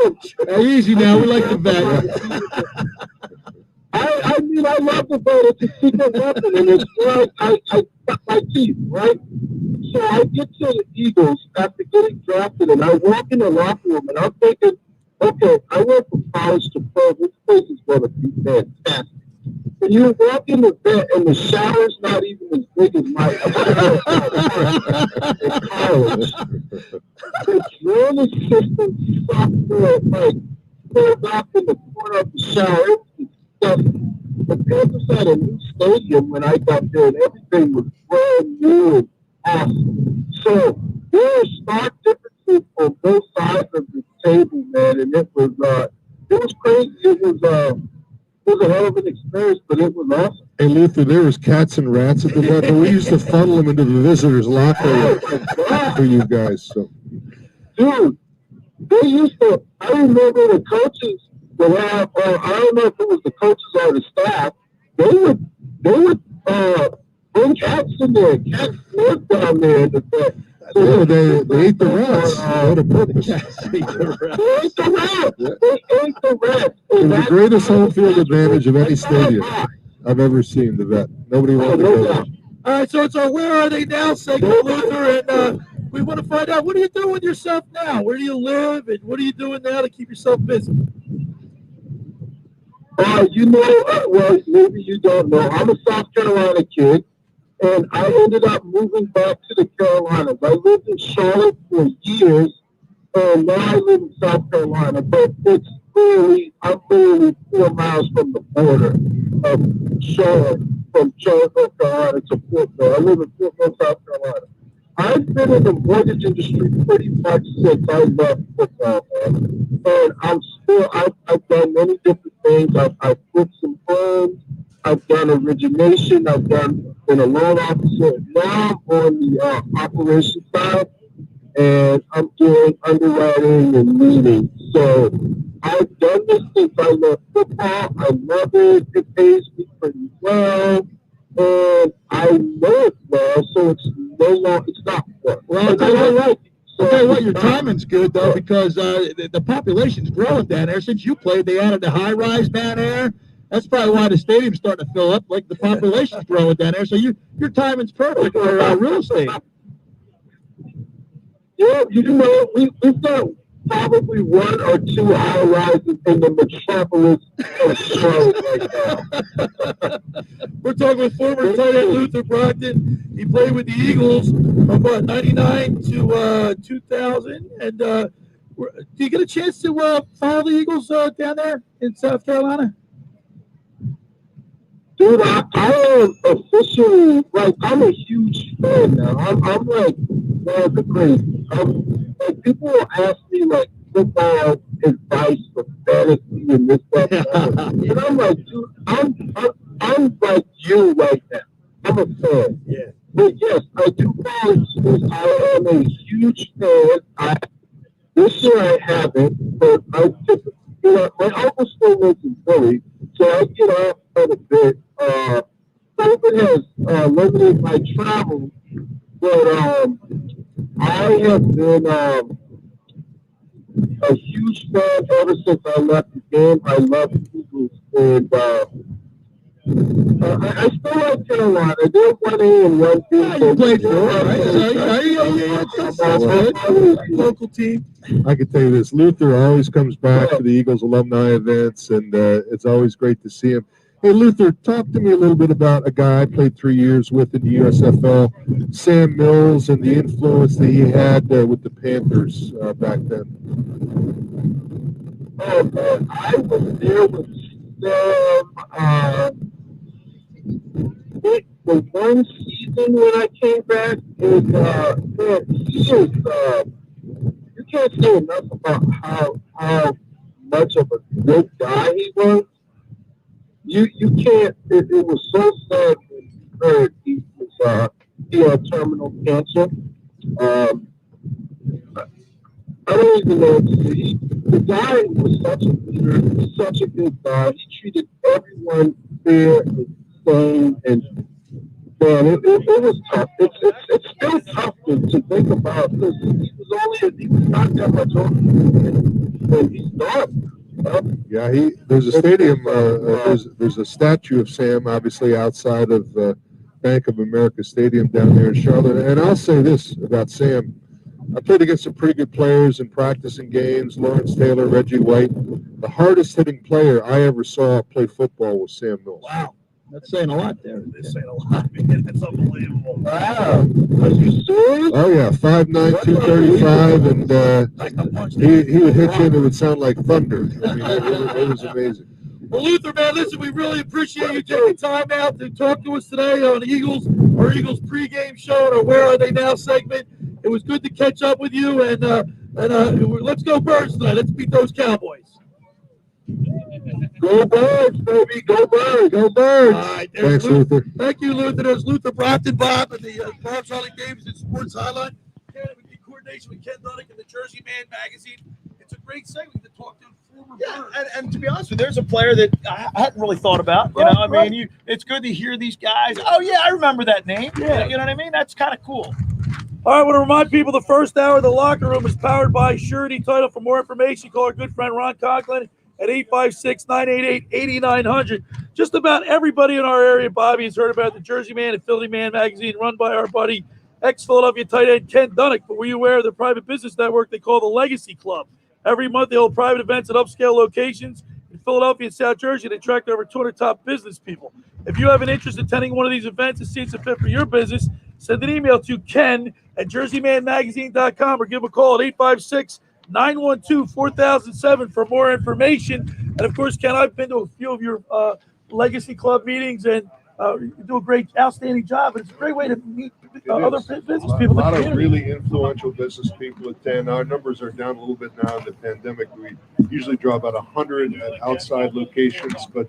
a Easy now. We like the vet. I mean, I love the vet. It's a secret weapon, and it's where I cut my teeth, right? So I get to the Eagles after getting drafted, and I walk in the locker room, and I'm thinking, okay, I went from college to pro. This place is going to be fantastic. And you walk in the vet, and the shower's not even as big as my in college. The drainage system software, like, pulled off in the corner of the shower. It was disgusting. The Panthers had a new stadium when I got there, and everything was brand new and awesome. So there are stark differences on both sides of the table, man, and it was crazy. It was a hell of an experience, but it was awesome. Hey, Luther, there was cats and rats at the vet, but we used to funnel them into the visitors' locker for you guys. So, dude, they used to. I remember the coaches would have, or I don't know if it was the coaches or the staff. They would bring cats in there. Cats lived down there in the vet. So they ate the rats. What a purpose. They ate the rats. They ate the rats. It was the greatest home field advantage of any stadium I've ever seen, the vet. Nobody wanted to go there. All right, so it's our Where Are They Now segment, Luther, and we want to find out, what are you doing with yourself now? Where do you live, and what are you doing now to keep yourself busy? Well, maybe you don't know. I'm a South Carolina kid, and I ended up moving back to the Carolinas. I lived in Charlotte for years, and now I live in South Carolina. But I'm literally 4 miles from the border of Charlotte, from Charlotte, North Carolina to Fort Mill. I live in Fort Mill, South Carolina. I've been in the mortgage industry pretty much since I left football, man. And I've done many different things. I've flipped some firms. I've done origination. I've been a loan officer. Now I'm on the operations side, and I'm doing underwriting and leading. So I've done this since I left football. I love it. It pays me pretty well. And I know it well, so it's not work. Well, I'll tell you what, your timing's good, though, because the population's growing down there. Since you played, they added the high rise down there. That's probably why the stadium's starting to fill up, like the population's growing down there. So your timing's perfect for real estate. Yeah, we've got probably 1 or 2 high rises in the metropolis of Charlotte right now. We're talking with former tight end Luther Brockton. He played with the Eagles from 99 to 2000. And do you get a chance to follow the Eagles down there in South Carolina? Dude, I am officially, I'm a huge fan now. I'm like one of the crazy. People will ask me, football advice for fantasy and this, that, and and I'm like, dude, I'm like you right now. I'm a fan. Yeah. And this year I haven't, but I took, my uncle still lives in Philly, so I get off quite a bit. COVID has limited my travel, but I have been a huge fan ever since I left the game. I love the Eagles, and I still like Carolina. They're 1-A and 1-B. Yeah, you played for it, right? That's good. Local team. I can tell you this: Luther always comes back to the Eagles alumni events, and it's always great to see him. Hey, Luther, talk to me a little bit about a guy I played 3 years with in the USFL, Sam Mills, and the influence that he had with the Panthers back then. Oh, man, I was there with Sam. The one season when I came back is, man, he is, you can't say enough about how much of a good guy he was. You can't, it was so sad when he heard he had terminal cancer. I don't even know what to say. The guy was such a leader, such a good guy. He treated everyone fair and sane, and man, it was tough. It's still tough to think about because he was not that much older than he's not. Yeah, there's a stadium. There's a statue of Sam, obviously outside of Bank of America Stadium down there in Charlotte. And I'll say this about Sam: I played against some pretty good players in practicing games. Lawrence Taylor, Reggie White. The hardest hitting player I ever saw play football was Sam Mills. Wow. That's saying a lot there. They're saying a lot, man. That's unbelievable. Wow. Are you serious? Oh yeah, 5'9", 235, and he would hit you and it would sound like thunder. I mean, it was amazing. Well, Luther, man, listen, we really appreciate you taking time out to talk to us today on the our Eagles pregame show and our Where Are They Now segment. It was good to catch up with you, and let's go Birds tonight. Let's beat those Cowboys. Go Birds, baby. Go Birds. Go Birds. All right, Thanks, Luther. Thank you, Luther. There's Luther Brockton Bob and the Bob Charlie Davis and Sports Highline. In coordination with Ken Dunick and the Jersey Man magazine. It's a great segment to talk to former Birds. And to be honest with you, there's a player that I hadn't really thought about. You know, I mean, it's good to hear these guys. Oh yeah, I remember that name. Yeah. You know what I mean? That's kind of cool. All right, I want to remind people the first hour of the locker room is powered by Surety Title. For more information, call our good friend Ron Conklin at 856-988-8900. Just about everybody in our area, Bobby, has heard about the Jersey Man and Philly Man magazine run by our buddy, ex-Philadelphia tight end Ken Dunick. But were you aware of the private business network they call the Legacy Club? Every month they hold private events at upscale locations in Philadelphia and South Jersey. They attract over 200 top business people. If you have an interest in attending one of these events and see it's a fit for your business, send an email to Ken at jerseymanmagazine.com or give him a call at 856-912-4007 for more information. And, of course, Ken, I've been to a few of your Legacy Club meetings, and you do a great, outstanding job. And it's a great way to meet other business people. A lot of really influential business people attend. Our numbers are down a little bit now in the pandemic. We usually draw about 100 at outside locations, but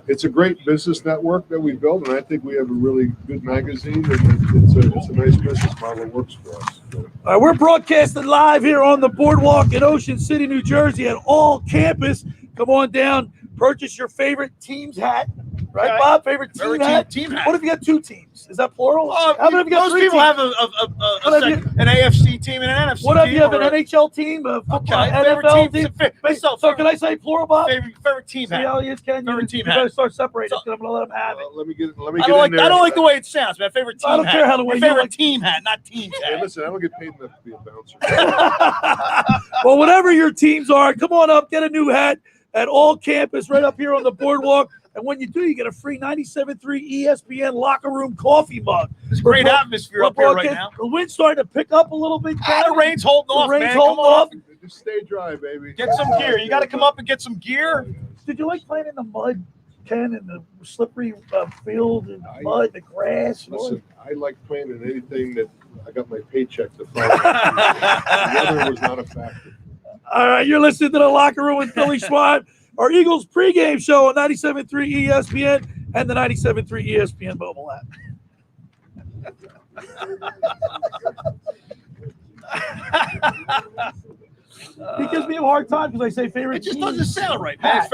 it's a great business network that we built, and I think we have a really good magazine, and it's a nice business model that works for us. We're broadcasting live here on the boardwalk in Ocean City, New Jersey at All Campus. Come on down, purchase your favorite team's hat. Right, Bob? Favorite team hat? Team hat. What if you got two teams? Is that plural? How about if you got most three people teams? have an AFC team and an NFC team. What if you have an NHL team, a football, NFL team? So can I say plural, Bob? Favorite team hat. See how he is, Ken? Favorite team you hat. gotta start separating. I'm gonna let him have it. Let me get I don't like the way it sounds, man. Favorite team hat. I don't care how the way you favorite like. team hat, not team hat. Hey, listen, I don't get paid enough to be a bouncer. Well, whatever your teams are, come on up, get a new hat at All Campus right up here on the boardwalk. And when you do, you get a free 97.3 ESPN locker room coffee mug. It's a great atmosphere up here right now. The wind's starting to pick up a little bit. The rain's holding off, man. Rain's holding off. Just stay dry, baby. Get some gear. You got to come up and get some gear. Did you like playing in the mud, Ken, in the slippery field and mud, the grass? Listen, I like playing in anything that I got my paycheck to follow. The weather was not a factor. All right, you're listening to The Locker Room with Billy Schwab. Our Eagles pregame show on 97.3 ESPN and the 97.3 ESPN mobile app. He gives me a hard time because I say favorite. It just team. doesn't sound right, man. It's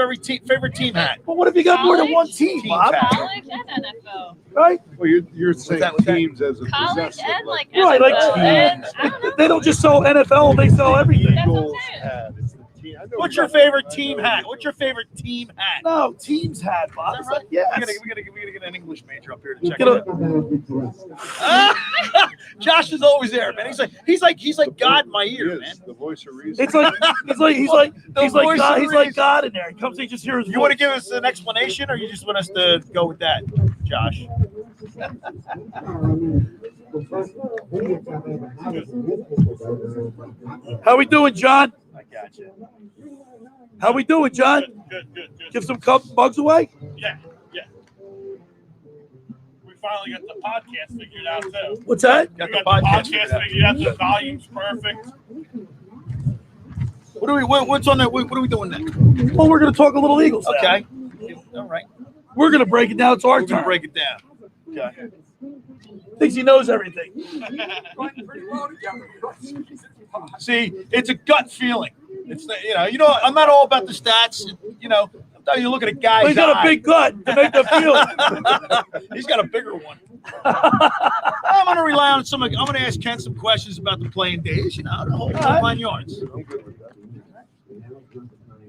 favorite team hat. But what if you got more than one team, Bob? College and NFL. Right? Well, you're saying that? teams as a College possessive. and like Right, like NFL. And, teams. I don't know. They don't just sell NFL; they sell everything. That's what I'm Eagles saying. hat. It's the team. I know What's you your got- favorite I team know hat? you What's do. your favorite team hat? No, teams hat, Bob. Is that right? Yes. We gotta get an English major up here to check Get it a- out. Josh is always there, man. He's like God in my He ear, is man. the voice of reason. It's like he's like The voice God. of He's like reason. God in there. He comes, he just hears. You want to give us an explanation, or you just want us to go with that, Josh? How we doing, John? I got you. How we doing, John? Good. Give some bugs away. Yeah. We finally got the podcast figured out too. What's that? We got the podcast figured out. The volume's perfect. What's on that? What are we doing next? Well, we're gonna talk a little Eagles. now. Okay. All right. We're gonna break it down. It's our We're gonna turn. break it down. Okay. Thinks he knows everything. See, it's a gut feeling. It's I'm not all about the stats. You look at a guy's But he's got a eye. big gut to make the field. He's got a bigger one. I'm going to rely on I'm going to ask Ken some questions about the playing days. The whole 9 yards. I'm good with that.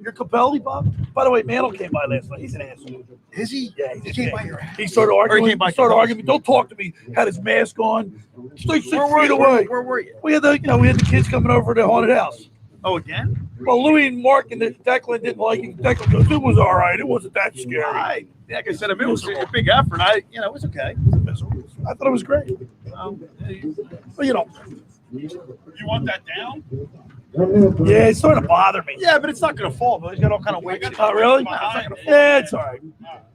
You're Capelli, Bob? By the way, Mantle came by last night. He's an asshole. Is he? Yeah, He came by your house. He started Or arguing. he came by He started Capelli's. arguing. Don't talk to me. Had his mask on. Stay 6 Where feet away. were you? We had the kids coming over to the haunted house. Oh, again? Well, Louis and Mark and Declan didn't like it. Declan goes, it was all right. It wasn't that scary. Right. Like I said, it was a big effort. It was okay. I thought it was great. But You want that down? yeah, it's starting to bother me. Yeah, but it's not going to fall. But he's got all kind of weight. Oh, really? Yeah, it's all right.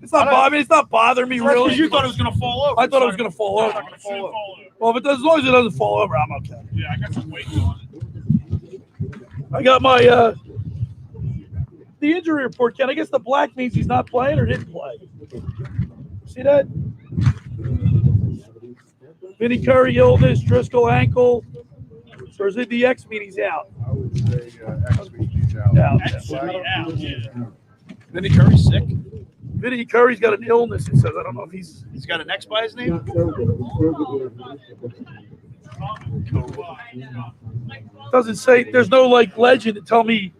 It's not bothering me. It's not bothering me, really. Because you thought it was going to fall over. I thought it was going to fall over. It shouldn't fall over. Well, but as long as it doesn't fall over, I'm okay. Yeah, I got some weight on it. I got my the injury report, Ken. I guess the black means he's not playing or didn't play. See that? Vinny Curry illness, Driscoll ankle. Or is it the X mean he's out? I would say X means he's out. Out. Actually, out, yeah. Vinny Curry's sick. Vinny Curry's got an illness, it says. I don't know if he's Got an X by his name? doesn't say there's no like legend to tell me.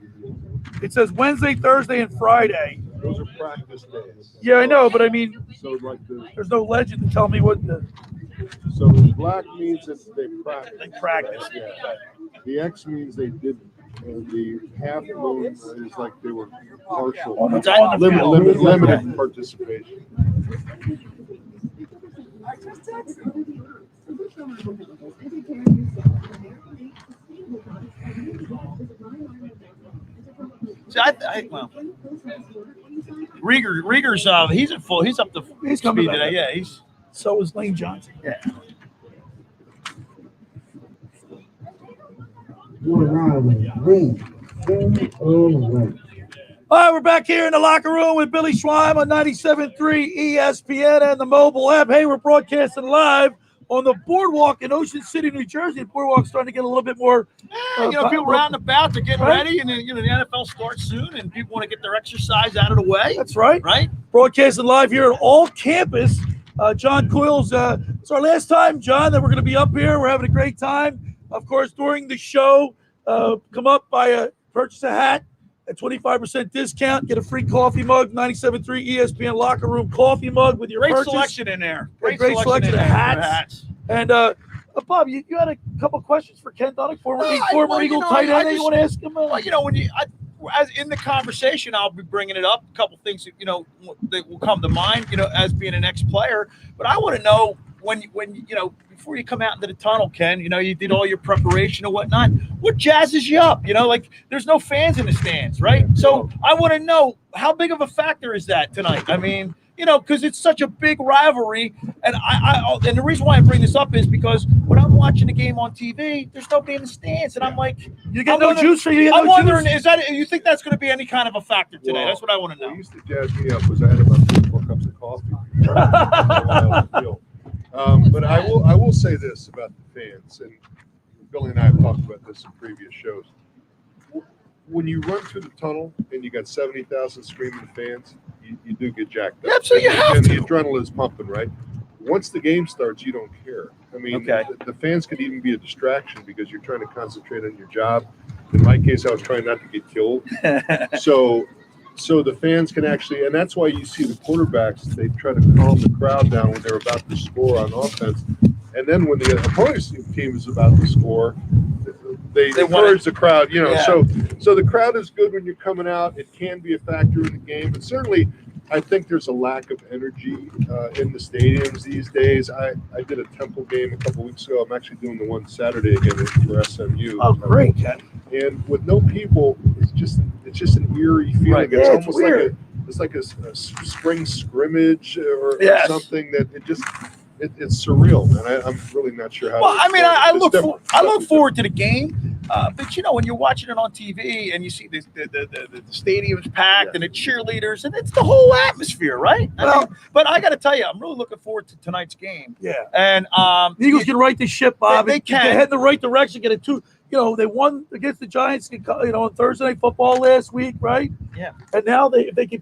It says Wednesday, Thursday, and Friday. Those are practice days. Yeah, I know, but I mean, So like there's no legend to tell me what the so black means that they practice. they practice. Yeah. The X means they didn't. And the half moon is like they were partial. On the Limited participation. See, well, Rieger's he's at full. He's up to He's coming speed back. today. Yeah, he's So is Lane Johnson. yeah. All right, we're back here in the locker room with Billy Schweim on 97.3 ESPN and the mobile app. Hey, we're broadcasting live on the boardwalk in Ocean City, New Jersey. The boardwalk's starting to get a little bit more. People are out and about. They're getting Right. ready, and then, the NFL starts soon, and people want to get their exercise out of the way. That's right. Right? Broadcasting live here at all campus. John Coyle's. It's our last time, John, that we're going to be up here. We're having a great time. Of course, during the show, come up, purchase a hat at 25% discount. Get a free coffee mug, 97.3 ESPN locker room coffee mug with your Great purchase. selection in there. Great selection in of there for hats. And Bob, you had a couple questions for Ken Dunnick, former Eagle tight end. You want to ask him? As in the conversation, I'll be bringing it up. A couple things that will come to mind, as being an ex-player. But I want to know when before you come out into the tunnel, Ken, you did all your preparation and whatnot. What jazzes you up? There's no fans in the stands, right? So I want to know, how big of a factor is that tonight? I mean, because it's such a big rivalry, and and the reason why I bring this up is because when I'm watching the game on TV, there's nobody in the stands, and I'm like, you get no juice, or you get I'm no wondering, juice? is that you think that's going to be any kind of a factor today? Well, That's what I want to know. What used to jazz me up was I had about 3 or 4 cups of coffee. But I will say this about the fans, and Billy and I have talked about this in previous shows. When you run through the tunnel and you got 70,000 screaming fans, you do get jacked up. Yeah, so you have and to. the adrenaline is pumping, right? Once the game starts, you don't care. I mean, Okay. the fans could even be a distraction because you're trying to concentrate on your job. In my case, I was trying not to get killed. So the fans can actually, and that's why you see the quarterbacks, they try to calm the crowd down when they're about to score on offense. And then when the opposing team is about to score, they encourage the crowd, you know. Yeah. So the crowd is good when you're coming out. It can be a factor in the game, but certainly I think there's a lack of energy in the stadiums these days. I did a Temple game a couple weeks ago. I'm actually doing the one Saturday again for SMU. Oh, great, Ken. And with no people, it's just an eerie feeling. Right. It's Yeah, it's almost weird. like a spring scrimmage or Yes. something that it's surreal, and I'm really not sure how. Well, to I mean, explain I it. It's look different. forward to the game, but you know, when you're watching it on TV and you see the stadium's packed and the cheerleaders, and it's the whole atmosphere, right? I mean, but I got to tell you, I'm really looking forward to tonight's game. Yeah. And The Eagles can right this ship, Bob. They can. head in the right direction. Get a two. You know, they won against the Giants. You know, on Thursday Night Football last week, right? Yeah. And now if they can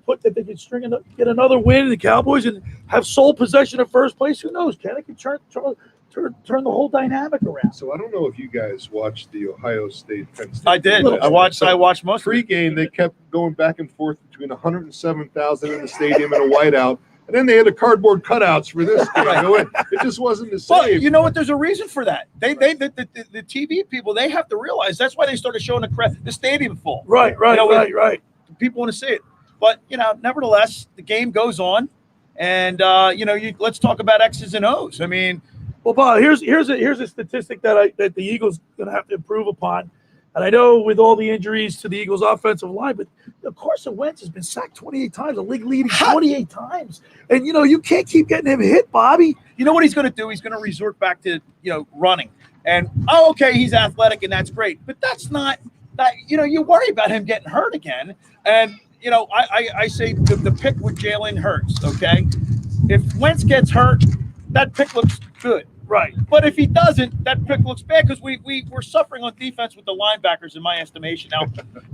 get another win in the Cowboys and have sole possession of first place, who knows? Can it turn the whole dynamic around? So I don't know if you guys watched the Ohio State Penn State. I did. game last I night. watched most of it. Pre-game, they kept going back and forth between 107,000 in the stadium and a whiteout. And then they had the cardboard cutouts for this game. It just wasn't the same. Well, you know what? There's a reason for that. The TV people, they have to realize that's why they started showing the stadium full. Right. You know, Right. People want to see it. But, you know, nevertheless, the game goes on. And, you know, let's talk about X's and O's. I mean, Well, Bob, here's a statistic that the Eagles going to have to improve upon. And I know with all the injuries to the Eagles' offensive line, but Carson Wentz has been sacked 28 times, a league leading 28 times. And, you know, you can't keep getting him hit, Bobby. you know what he's going to do? He's going to resort back to, you know, running. And, okay, he's athletic and that's great. But that's not that, you know, you worry about him getting hurt again. And, you know, I say the pick with Jalen Hurts, okay? If Wentz gets hurt, that pick looks good. Right. But if he doesn't, that pick looks bad because we're suffering on defense with the linebackers, in my estimation. Now,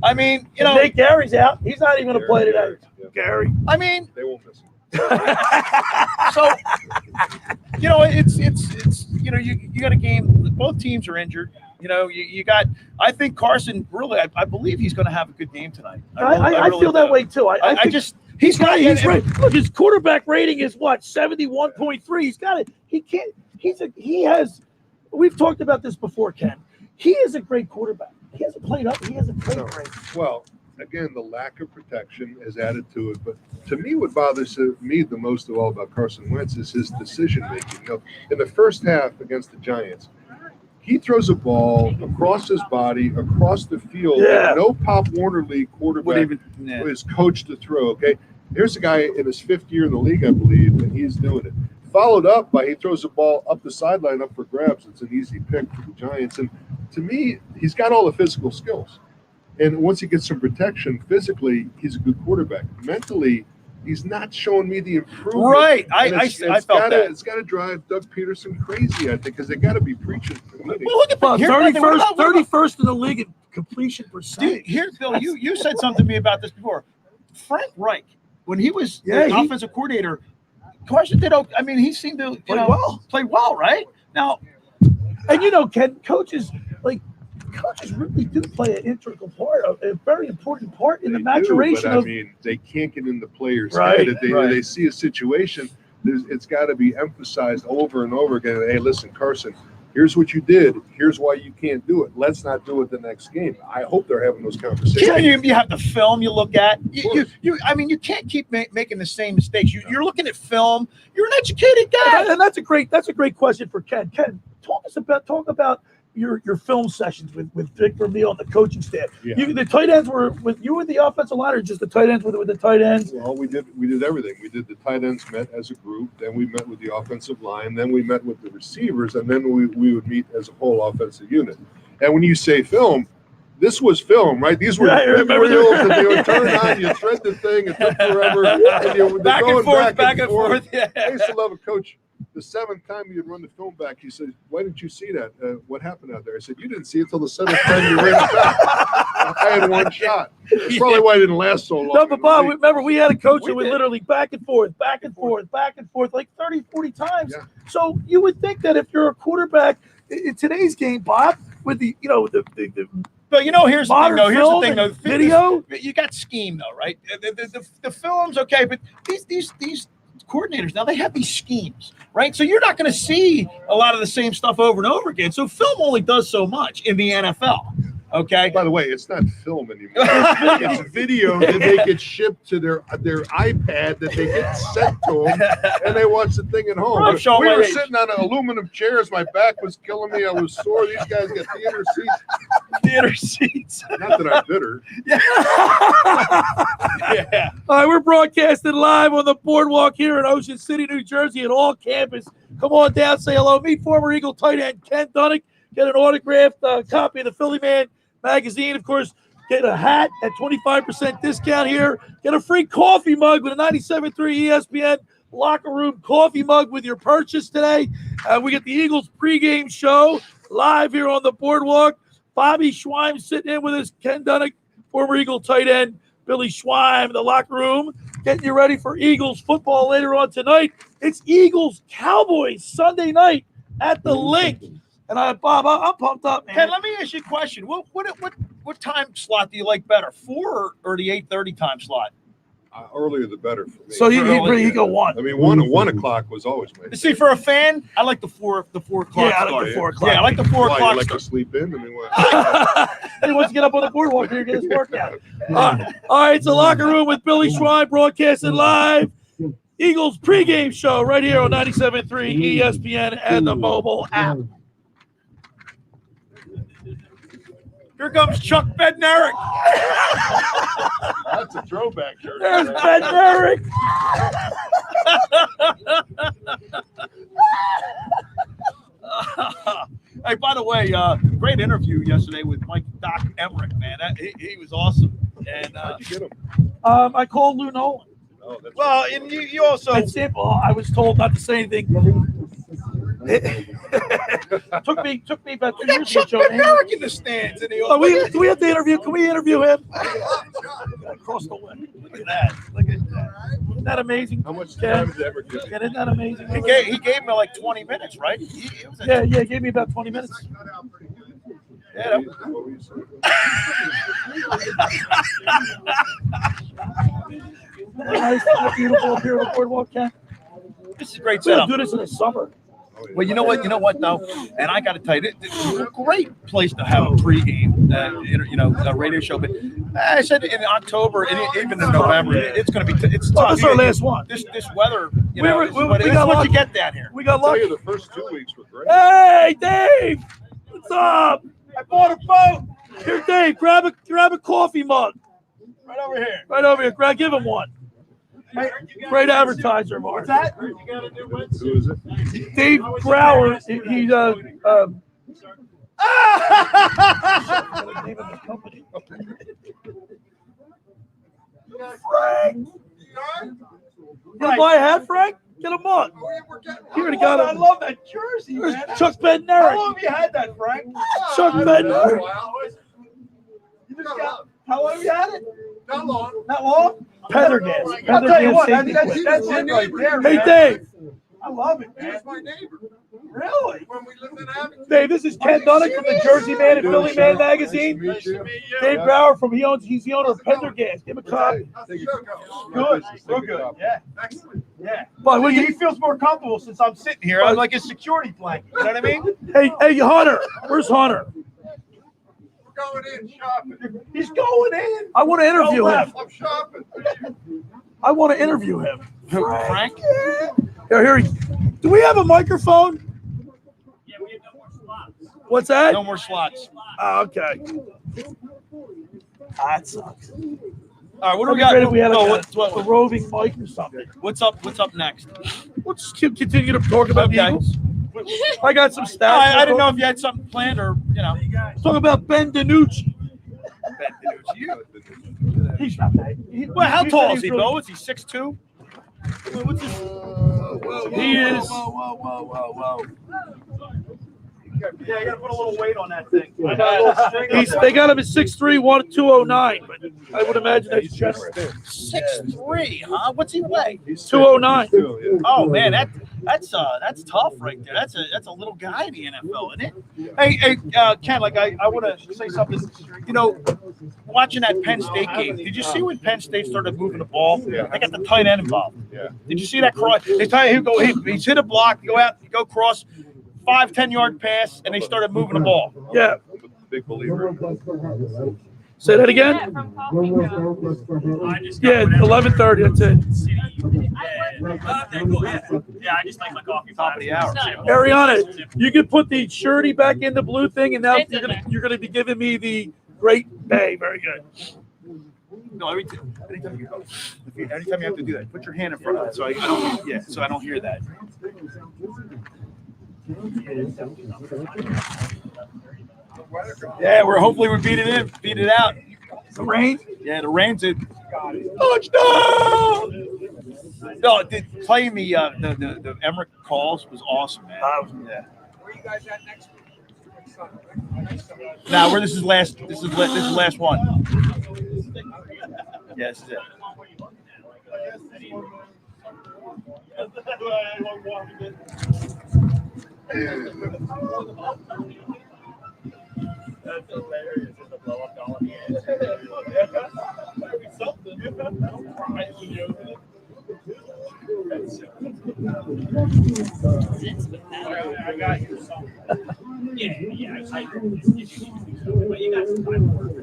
I mean, you know, Nate Gary's out. He's not even going to play today. Yeah. Gary. I mean, They won't miss him. so you know, it's you know, you got a game. Both teams are injured. You know, you got. I think Carson really. I believe he's going to have a good game tonight. I really feel that do. way too. I I think just he's got. he's right. Look, his quarterback rating is what 71.3. He's got it. He can't. He has. We've talked about this before, Ken. He is a great quarterback. He hasn't played up. He hasn't played great. Well, again, the lack of protection has added to it. But to me, what bothers me the most of all about Carson Wentz is his decision making. You know, in the first half against the Giants, he throws a ball across his body, across the field. Yeah. That no Pop Warner League quarterback is coached to throw. Okay, here's a guy in his fifth year in the league, I believe, and he's doing it. Followed up by he throws the ball up the sideline up for grabs. It's an easy pick for the Giants. And to me, he's got all the physical skills. And once he gets some protection physically, he's a good quarterback. Mentally, he's not showing me the improvement. Right. And I felt that. It's got to drive Doug Peterson crazy, I think, because they got to be preaching. Well, look at Well, here's 31st in the league in completion Dude, percentage. here, Bill, you said something to me about this before. Frank Reich, when he was Yeah, the offensive coordinator, Carson did. I mean, he seemed to play well, right? Now, And you know, Ken, coaches really do play an integral part, a very important part in the maturation but of. I mean, they can't get in the player's Right, head. If they see a situation, it's got to be emphasized over and over again. Hey, listen, Carson, here's what you did. Here's why you can't do it. Let's not do it the next game. I hope they're having those conversations. you have the film you look at. I mean, you can't keep making the same mistakes. You're looking at film. You're an educated guy. And that's a great question for Ken. Ken, talk about your film sessions with Dick Vermeil and the coaching staff. Yeah. The tight ends were with you and the offensive line, or just the tight ends with the tight ends? Well, we did everything. We did the tight ends met as a group, then we met with the offensive line, then we met with the receivers, and then we would meet as a whole offensive unit. And when you say film, this was film, right? These were reels that they would turn on. You thread the thing, it took forever. And back and forth. Yeah. I used to love a coach. the seventh time you'd run the film back, he said, "Why didn't you see that? What happened out there?" I said, "You didn't see it till the seventh time you ran it back." I had one shot. That's probably why it didn't last so long. No, but Bob, remember, we had a coach We that would did. literally back and forth, like 30, 40 times. Yeah. So you would think that if you're a quarterback in today's game, Bob, with the But here's the thing, modern though. Here's the film thing, though. and video. You got scheme, though, right? The film's okay, but these coordinators now they have these schemes, right? So you're not going to see a lot of the same stuff over and over again. So film only does so much in the NFL. Okay. By the way, it's not film anymore. It's video that they get shipped to their iPad that they get sent to them, and they watch the thing at home. I'm showing We my were age. sitting on aluminum chairs. My back was killing me. I was sore. These guys got theater seats. Theater seats. Not that I'm bitter. Yeah. All right, we're broadcasting live on the boardwalk here in Ocean City, New Jersey, at all campus. Come on down, say hello. Meet former Eagle tight end Ken Dunnick. Get an autographed copy of the Philly Man magazine. Of course, get a hat at 25% discount here. Get a free coffee mug with a 97.3 ESPN locker room coffee mug with your purchase today. We get the Eagles pregame show live here on the boardwalk. Bobby Schweim sitting in with us. Ken Dunnick, former Eagle tight end. Billy Schweim in the locker room, getting you ready for Eagles football later on tonight. It's Eagles Cowboys Sunday night at the Link. And Bob, I'm pumped up, man. Ken, let me ask you a question. What time slot do you like better, 4 or the 8:30 time slot? Earlier the better for me. So he go one. I mean, 1 o'clock was always my. See, for a fan, I like the 4 o'clock. Yeah, I like start. the 4 o'clock. Yeah, I like the 4 Why, o'clock. you like start. to sleep in? I mean, what? He wants to get up on the boardwalk here and get his workout. All right, it's the locker room with Billy Schwein broadcasting live. Eagles pregame show right here on 97.3 ESPN and the mobile app. Here comes Chuck Bednarik. That's a throwback shirt. There's Ben Merrick. Hey, by the way, great interview yesterday with Doc Emmerich, man. He was awesome. And How'd you get him? I called Lou Nolan. Oh, that's well, and you also It's simple. I was told not to say anything. took me about 2 years ago. Chuck Bednarik in the stands. And Do we have to interview? Can we interview him? Across the way. Look at that. Look at that. Isn't that amazing? How much Ken? time did ever give you? Ken, isn't that amazing? he gave me like 20 minutes, right? Yeah, he gave me about 20 minutes. Yeah, What were you saying? Nice, beautiful up here on the boardwalk, Ken. this is a great We're setup. gonna do this in the summer. Well, you know what though, and I got to tell you, it's a great place to have a pregame, radio show. But I said in October and even in November, it's going to be it's Well, tough. this is our last one. This weather, We got it's what you lucky. get down here. We got I'll tell lucky. you, the first 2 weeks were great. Hey, Dave! What's up? I bought a boat. Here, Dave, grab a coffee mug. Right over here. Right over here. Give him one. Great advertiser of ours. Who is it? Dave Brower. He's Frank. You gonna buy a hat, Frank? Get a mug. You already got it. I love that jersey, There's man. Chuck How Bednarik. long have you had that, Frank? Chuck Bednarik. How long have you had it? Not long. Not long. Pendergast. I'll tell you Pendergast what, safety that's plan. it right there, Hey, man. Dave. I love it, He man. was my neighbor Really? when we lived in Abington. Dave, this is Ken Dunnick from the Jersey Man and Philly Man magazine. Nice to meet you. Dave Brower he's the owner of Pendergast. Give him a copy. Good. Real good. Yeah. Excellent. Yeah. But He feels more comfortable since I'm sitting here. I'm like a security blanket. You know what I mean? hey, Hunter. Where's Hunter? We're going in shopping. He's going in. I want to interview him. I'm shopping. I want to interview him. Frank? Here. Do we have a microphone? Yeah, we have no more slots. What's that? No more slots. Oh, okay. That sucks. All right, what do we It'd be got? great if we had Oh, a roving mic or something. what's up next? We'll just continue to talk about the Okay. Eagles. I got some stats. I didn't know if you had something planned or, Talk about Ben DiNucci. You. He's not bad. Well, how he tall said is he, he's really- Bill? Is he 6'2"? What's his? He is. Whoa. Yeah, you got to put a little weight on that thing. They got him at 6'3", 209, but I would imagine that's generous. 6'3", huh? What's he weigh? 209. Oh man, that's tough right there. That's a little guy in the NFL, isn't it? Hey, Ken, like I want to say something. You know, watching that Penn State game, did you see when Penn State started moving the ball? Yeah. They got the tight end involved. Yeah. Did you see that cross? They tell you he's hit a block, go out, go cross, 5-10 yard pass, and they started moving the ball. Yeah. Big believer. Say that again? Yeah, from coffee shop. I just got Yeah, whatever 11:30. That's it. city. Yeah, I just like my coffee. Top of the hour. Ariana, you can put the shirty back in the blue thing, and now It's in there. you're gonna be giving me the Great Bay. Very good. No, anytime you have to do that, put your hand in front of it so I don't hear that. Yeah, we're beat it out. The rain. Yeah, the rain's it. Touchdown! No, playing the Emmerich calls was awesome, man. Yeah. Where you guys at next week? Now, this is last one. Yeah, this is it. That's hilarious. It's a blow up dollar. I got you some. Yeah. But you got some time to work.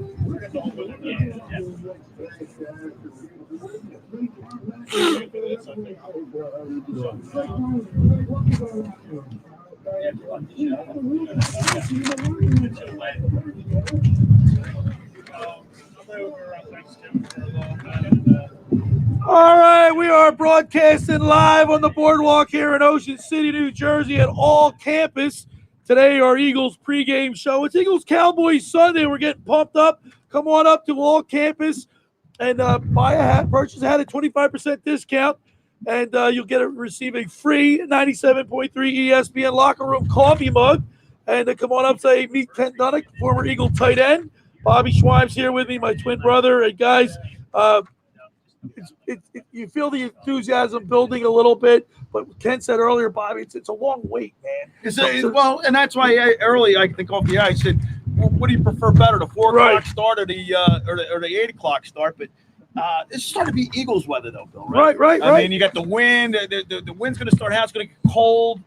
All right, we are broadcasting live on the boardwalk here in Ocean City, New Jersey at All Campus. Today, our Eagles pregame show. It's Eagles Cowboys Sunday. We're getting pumped up. Come on up to All Campus and buy a hat, purchase a hat at 25% discount, and you'll receive a free 97.3 ESPN locker room coffee mug. And come on up, say meet Ken Dunnick, former Eagle tight end. Bobby Schweim's here with me, my twin brother. And guys, you feel the enthusiasm building a little bit, but Ken said earlier, Bobby, it's a long wait, man. Well, and that's why I think off the air I said, well, what do you prefer better, the 4 o'clock start or the 8 o'clock start? But it's starting to be Eagles weather though, Bill. Right. I mean, you got the wind. The wind's going to start out. It's going to get cold.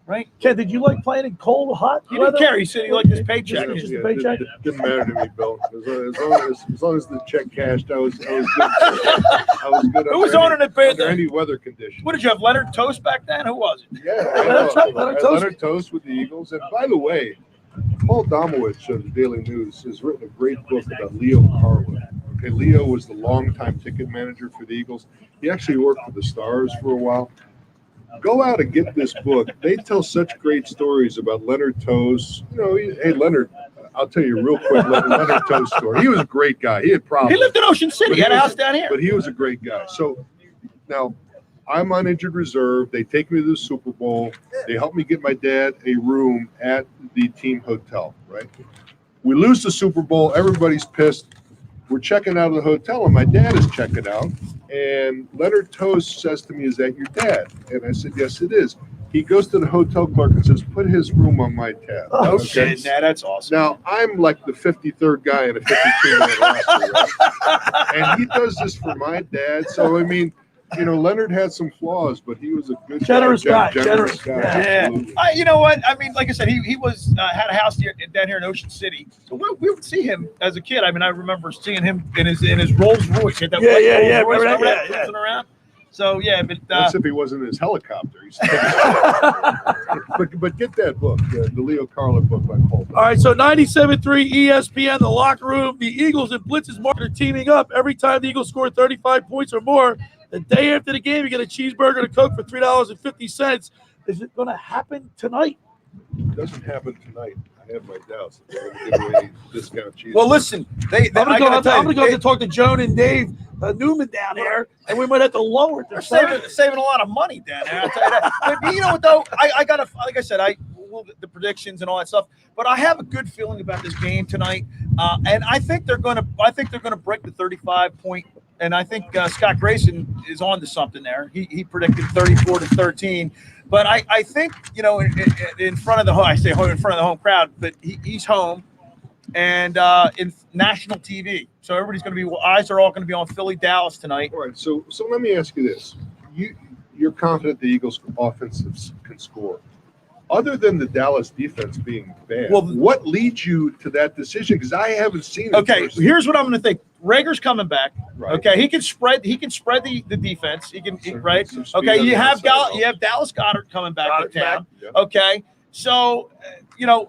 Right, Ken, did you like playing in cold, hot He weather? didn't care. He said he liked his paycheck. Just a paycheck? Didn't matter to me, Bill. As long as the check cashed, I was good. I was good. Who was owning it? Under any weather condition. What did you have, Leonard Toast back then? Who was it? Yeah, Leonard Toast with the Eagles. And by the way, Paul Domowitch of the Daily News has written a great book about Leo Carlin. Okay, Leo was the longtime ticket manager for the Eagles. He actually worked for the Stars for a while. Go out and get this book. They tell such great stories about Leonard Toast. You know, hey, Leonard, I'll tell you real quick, Leonard Toast story. He was a great guy. He had problems. He lived in Ocean City. He had a house down here. But he was a great guy. So now I'm on injured reserve. They take me to the Super Bowl. They help me get my dad a room at the team hotel, right? We lose the Super Bowl. Everybody's pissed. We're checking out of the hotel, and my dad is checking out. And Leonard Toast says to me, "Is that your dad?" And I said, "Yes, it is." He goes to the hotel clerk and says, "Put his room on my tab." Oh, shit. Nah, that's awesome. Now, I'm like the 53rd guy in a 52-minute roster, right? And he does this for my dad. So, I mean, you know, Leonard had some flaws, but he was a good Generous guy. Generous guy. Yeah. Absolutely. You know what? I mean, like I said, he was had a house down here in Ocean City. So we would see him as a kid. I mean, I remember seeing him in his Rolls Royce. He had that white Rolls Royce, remember that? Cruising around. So yeah, but that's if he wasn't in his helicopter. But get that book, the Leo Carlin book by Paul. All right, so 97.3 ESPN, the locker room. The Eagles and Blitz's market are teaming up. Every time the Eagles score 35 points or more, the day after the game, you get a cheeseburger and a Coke for $3.50. Is it going to happen tonight? It doesn't happen tonight. I have my doubts. They're going to give away discount cheese. Well, listen, I'm gonna go have they- to talk to Joan and Dave Newman down there, and we might have to lower it. They're saving a lot of money down there. I'll tell you that. But you know what though? I got to, like I said, the predictions and all that stuff. But I have a good feeling about this game tonight, and I think they're going to break the 35-point. And I think Scott Grayson is on to something there. He predicted 34-13. But I think, in front of the home, I say in front of the home crowd, but he's home and in national TV. So everybody's going to be, eyes are all going to be on Philly, Dallas tonight. All right. So let me ask you this. You're confident the Eagles offensives can score. Other than the Dallas defense being bad, what leads you to that decision? Because I haven't seen it. Okay, here's what I'm going to think. Rager's coming back. Right. Okay, he can spread the defense. He can right. Okay, you have Dallas Goedert coming back to town. Yeah. Okay, so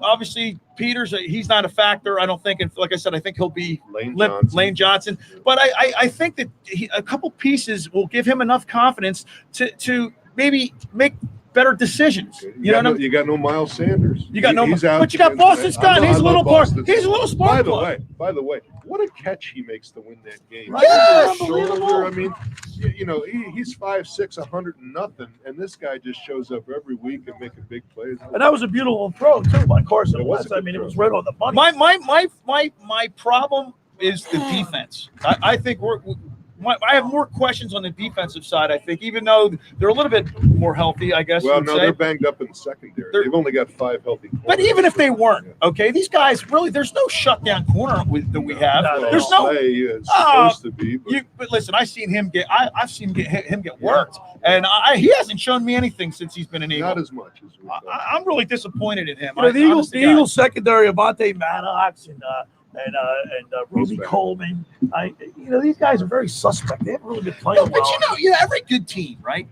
obviously Peters, he's not a factor. I don't think. And like I said, I think he'll be Lane Johnson. But I think that a couple pieces will give him enough confidence to maybe make better decisions. You got no Miles Sanders. You got he's out. But you got Boston Scott. He's a little more. He's a little smart. By the way, what a catch he makes to win that game. Yes! Shoulder, I mean, he's 5'6", 100 and nothing, and this guy just shows up every week and making big plays. And that was a beautiful throw too by Carson It was Wentz. a I good mean, throw. it was right on the money. My problem is the defense. I think I have more questions on the defensive side, I think, even though they're a little bit more healthy, I guess. Well, no, they're banged up in the secondary. They've only got 5 healthy corners. But even if they weren't, okay, these guys really, there's no shutdown corner that we have. There's no. It's supposed to be. But listen, I've seen him get him get worked, and he hasn't shown me anything since he's been an Eagle. Not as much as we thought. I'm really disappointed in him. The Eagles secondary, Avonte Maddox and Roby Coleman. These guys are very suspect. They haven't really been playing well. But every good team, right?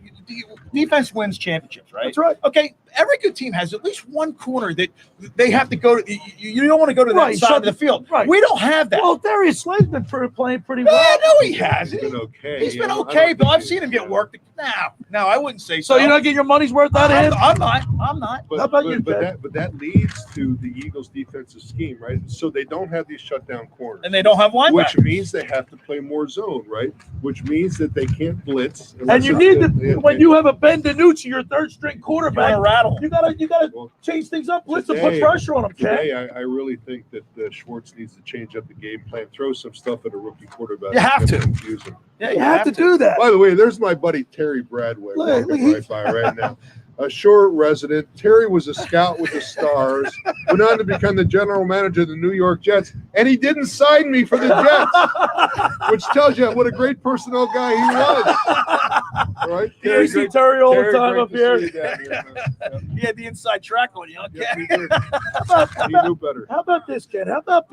Defense wins championships, right? That's right. Okay, every good team has at least one corner that they have to go to. You don't want to go to that side of the field. Right. We don't have that. Well, Darius Slay's been playing pretty well. No, he hasn't. He's been okay. He's been okay, but I've seen him get worked. No, I wouldn't say so. So you're not getting your money's worth out of him? I'm not. But, How about you, Ted? but that leads to the Eagles' defensive scheme, right? So they don't have these shutdown corners. And they don't have linebackers. Which means they have to play more zone, right? Which means that they can't blitz. And you need when you have a Ben DiNucci, your third string quarterback, rattle. You gotta change things up. Let's put pressure on him, Ken. Today, I really think that Schwartz needs to change up the game plan, throw some stuff at a rookie quarterback. You have to. Confuse him. Yeah, You have to do that. By the way, there's my buddy Terry Bradway walking right by right now. A Shore resident. Terry was a scout with the Stars, went on to become the general manager of the New York Jets, and he didn't sign me for the Jets, which tells you what a great personnel guy he was. All right? You see Terry all the time up here. He had the inside track on you. Okay. Yes, he did. He knew better. How about this, Ken? How about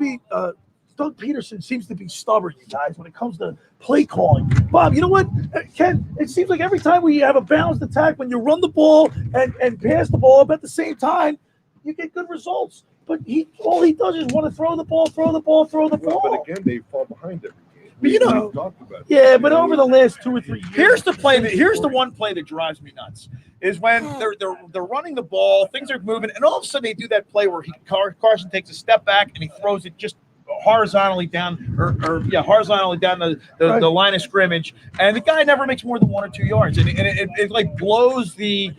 Doug Peterson seems to be stubborn, you guys, when it comes to play calling. Bob, you know what, Ken? It seems like every time we have a balanced attack, when you run the ball and pass the ball up at the same time, you get good results. But all he does is want to throw the ball. But again, they fall behind every game. But we talked about yeah, but over the last 2 or 3 years. Here's the one play that drives me nuts is when they're running the ball, things are moving, and all of a sudden they do that play where Carson takes a step back and he throws it just horizontally down the line of scrimmage, and the guy never makes more than 1 or 2 yards, and it like blows the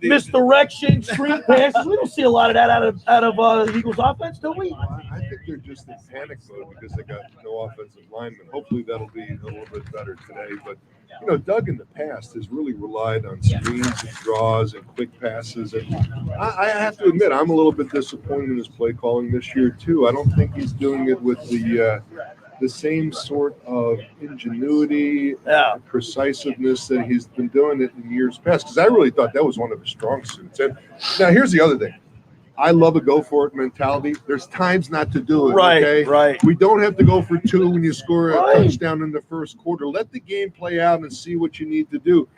misdirection, screen passes. We don't see a lot of that out of the Eagles offense, do we? I think they're just in panic mode because they got no offensive linemen. Hopefully that'll be a little bit better today. But Doug in the past has really relied on screens and draws and quick passes. And I have to admit, I'm a little bit disappointed in his play calling this year too. I don't think he's doing it with the same sort of ingenuity, precisiveness that he's been doing it in years past. Because I really thought that was one of his strong suits. And now here's the other thing. I love a go for it mentality. There's times not to do it. Right. We don't have to go for 2 when you score a touchdown in the first quarter. Let the game play out and see what you need to do.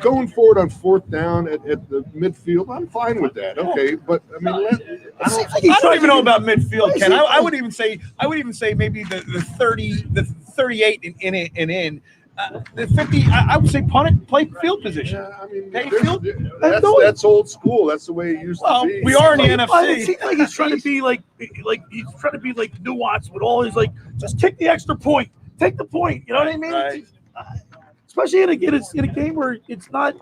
Going forward on 4th down at the midfield, I'm fine with that. Okay, but I mean, I don't even know about midfield, Ken. I would even say maybe the 38 and in. The 50, I would say punt it, play field position. Yeah, I mean, Hey, there's- Phil? that's old school. That's the way it used Well, to be. we are in the It NFC. seems like he's trying to be like he's trying to be like nuanced with all his like just kick the extra point, take the point. You know what I mean? Right. Especially in a game where it's not.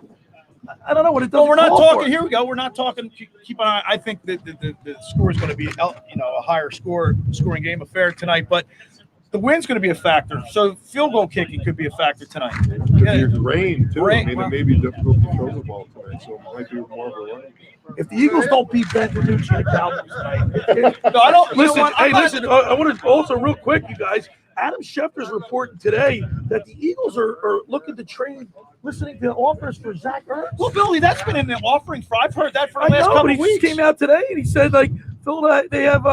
I don't know what it does. Well, we're not talking. Here we go. We're not talking. Keep an eye. I think that the score is going to be, a higher scoring game affair tonight. But the win's going to be a factor. So field goal kicking could be a factor tonight. Could be rain too. Rain, I mean, well. it may be difficult to throw the ball tonight, so it might be more of a run. If the Eagles don't beat Ben DiNucci, the Cowboys tonight. No, I don't. Listen, hey, listen. I want to also real quick, you guys. Adam Schefter's reporting today that the Eagles are looking to trade, listening to offers for Zach Ertz. Well, Billy, that's been in the offering for. I've heard that for the I last know, couple but of he weeks. just came out today and he said like Phil, they have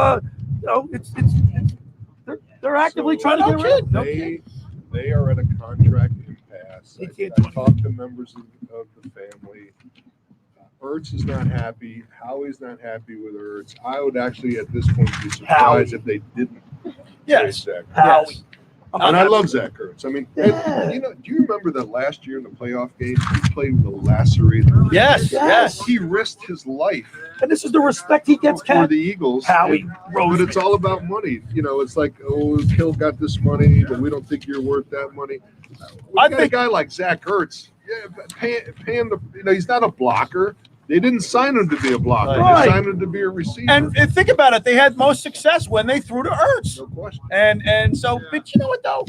they're actively trying to get rid of him. They are at a contract impasse. He I can't do talked to members of the family. Ertz is not happy. Howie's not happy with Ertz. I would actually, at this point, be surprised if they didn't. Yes. Zach. Howie. Yes. And I love Zach Ertz. I mean, Yeah. do you remember that last year in the playoff game, he played with a lacerated? Yes. He risked his life And this is the respect he gets, for Cat. the Eagles. Howie But Roseman. it's all about money. It's like, oh, Hill got this money, but we don't think you're worth that money. I I think think- a guy like Zach Ertz, pay him he's not a blocker. They didn't sign him to be a blocker. Right. They signed him to be a receiver. And think about it. They had most success when they threw to Ertz. No question. And so, but you know what though?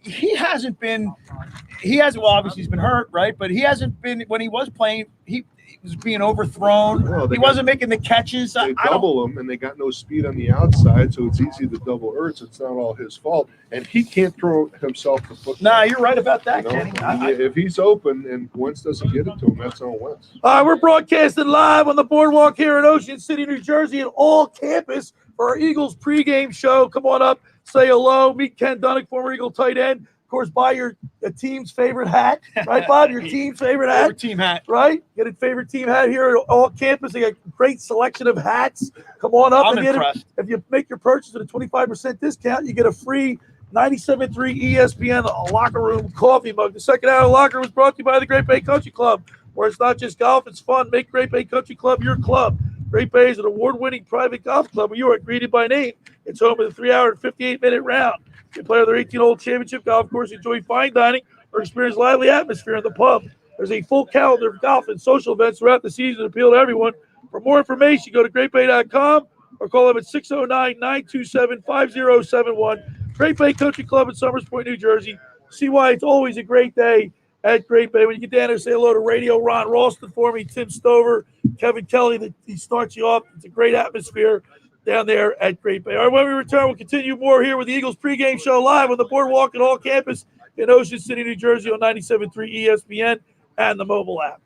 He hasn't. Well, obviously he's been hurt, right? But he hasn't been, when he was playing, he was being overthrown. Well, He wasn't making the catches. They double him, and they got no speed on the outside, so it's easy to double Ertz. It's not all his fault, and he can't throw himself the football. Nah, you're right about that, You know, Kenny. if he's open and Wentz doesn't get it to him, that's on Wentz. All right, we're broadcasting live on the boardwalk here in Ocean City, New Jersey, and all campus for our Eagles pregame show. Come on up, say hello, meet Ken Dunnick, former Eagle tight end. Of course, buy your team's favorite hat, right, Bob? Your team's favorite hat. Favorite team hat. Right? Get a favorite team hat here at all campus. They got a great selection of hats. Come on up I'm and get it. impressed. If you make your purchase at a 25% discount, you get a free 97.3 ESPN locker room coffee mug. The second hour of locker room is brought to you by the Great Bay Country Club, where it's not just golf, it's fun. Make Great Bay Country Club your club. Great Bay is an award-winning private golf club where you are greeted by name. It's home of the 3-hour and 58-minute round. You can play on their 18-hole championship golf course, enjoy fine dining, or experience lively atmosphere in the pub. There's a full calendar of golf and social events throughout the season to appeal to everyone. For more information, go to greatbay.com or call them at 609-927-5071. Great Bay Country Club in Summers Point, New Jersey. See why it's always a great day at Great Bay. When you get down there, say hello to Radio Ron Ralston for me, Tim Stover, Kevin Kelly. He starts you off. It's a great atmosphere down there at Great Bay. All right, when we return, we'll continue more here with the Eagles pregame show live on the boardwalk at all campus in Ocean City, New Jersey on 97.3 ESPN and the mobile app.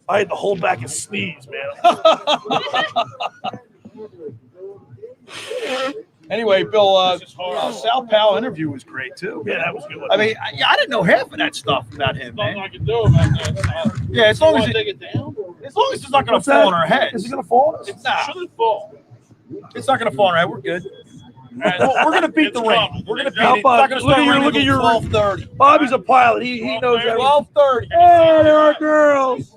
I had to hold back a sneeze, man. Anyway, Bill, Sal Powell interview was great too. Yeah, that was a good. I mean, I didn't know half of that stuff about him, Nothing man. I can do about that. Yeah, as long as take it down, it's not going What's to fall that? on our heads. Is it going to fall? It's not. shouldn't fall. It's not going to fall on our head. We're good. We're going to beat the rain. We're going to beat How it. It's not going to about- start raining look at your- until 12:30. Bobby's a pilot. He knows everything. 12:30. Hey, there are girls.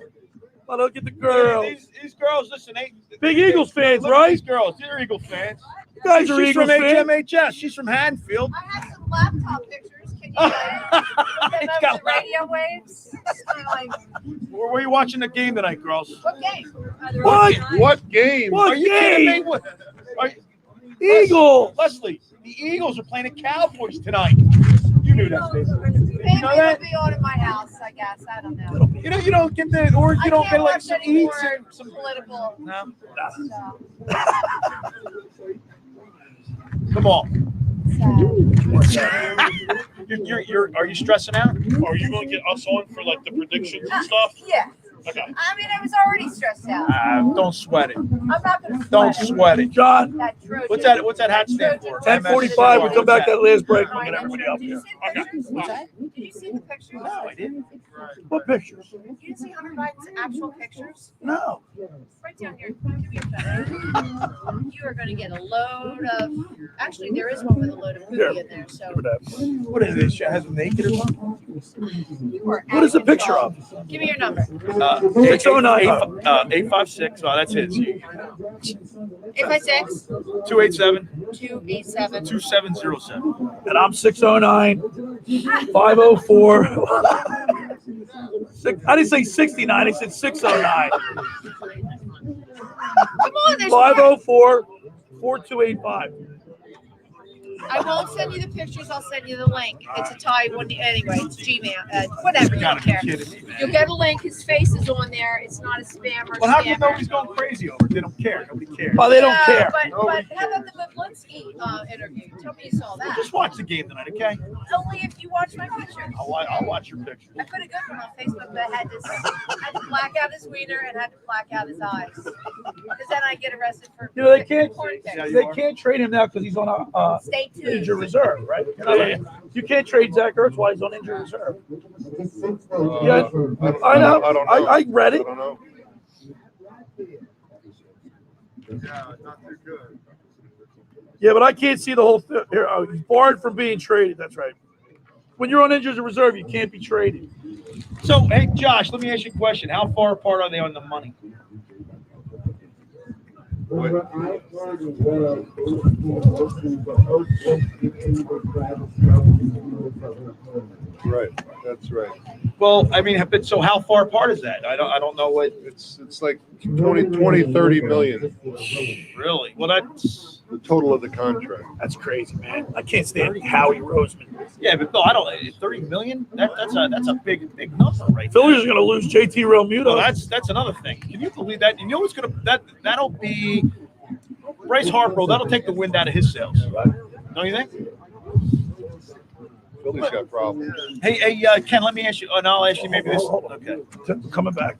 Oh, look at the girls. These girls, listen, Big Eagles fans, look at right? These girls, they're Eagle fans. You guys are She's Eagles from fans. HMHS. She's from Haddonfield. I have some laptop pictures. Can you It's send got over radio waves? Like, Where were you watching the game tonight, girls? what game? What game? What Are you kidding me? game? What? Eagles. Leslie, the Eagles are playing the Cowboys tonight. You knew that, Stacey. Maybe know that? it'll be on in my house, I guess. I don't know. You know, you don't get the, or you don't I get can't like watch some any eats more and some. political No, stuff. come on. So, Are you stressing out? Are you going to get us on for like the predictions and stuff? yeah. Okay. I mean, I was already stressed out. Don't sweat it. I'm not going to Don't sweat it. John, that Trojan. What's that hat stand for? 10:45. We come back that last break. We'll All get right, everybody up did here. you see the pictures? Did you see the pictures? No, I didn't. What pictures? You didn't see Hunter Biden's actual pictures? No. Right down here. Give me a phone. You are going to get a load of. Actually, there is one with a load of poopy in there. So. What is this? She has naked or something? What is the picture of? Give me your number. 609-856. Oh, that's his. 856 287 287 2707. And I'm 609 504. I didn't say 69. I said 609. Come on, there's 504 4285. I won't send you the pictures. I'll send you the link. It's a tie one. Anyway, it's Gmail. Whatever. You don't care. You'll get a link. His face is on there. It's not a spam or Well, how do you know scammer. he's going crazy over it? They don't care. Nobody cares. Oh, they don't care. But how about the Mavlinsky interview? Tell me you saw that. Just watch the game tonight, okay? Only if you watch my pictures. I'll watch your pictures. I put a good one on Facebook, but I had to black out his wiener and had to black out his eyes. Because then I get arrested for. You know, they can't context. they can't trade him now because he's on a Stay tuned. injured reserve, right? You can't trade Zach Ertz while he's on injured reserve. Yeah, I know. I read it. I don't know. Yeah, not too good. Yeah, but I can't see the whole thing. Here, he's barred from being traded. That's right. When you're on injured reserve, you can't be traded. So, hey, Josh, let me ask you a question. How far apart are they on the money? Right, that's right. Well, I mean, but so how far apart is that? I don't know what. It's like 20, 30 million. Really? Well, that's the total of the contract. That's crazy, man. I can't stand Howie Roseman. Yeah, but Bill, I don't. 30 million? That's a big number, right? Phillies are going to lose JT Realmuto. Well, that's another thing. Can you believe that? You know what's going to that'll be Bryce Harper. That'll take the wind out of his sails. Don't you think? Philly's got problems. Hey, Ken, let me ask you, and I'll ask you maybe this. Okay, coming back.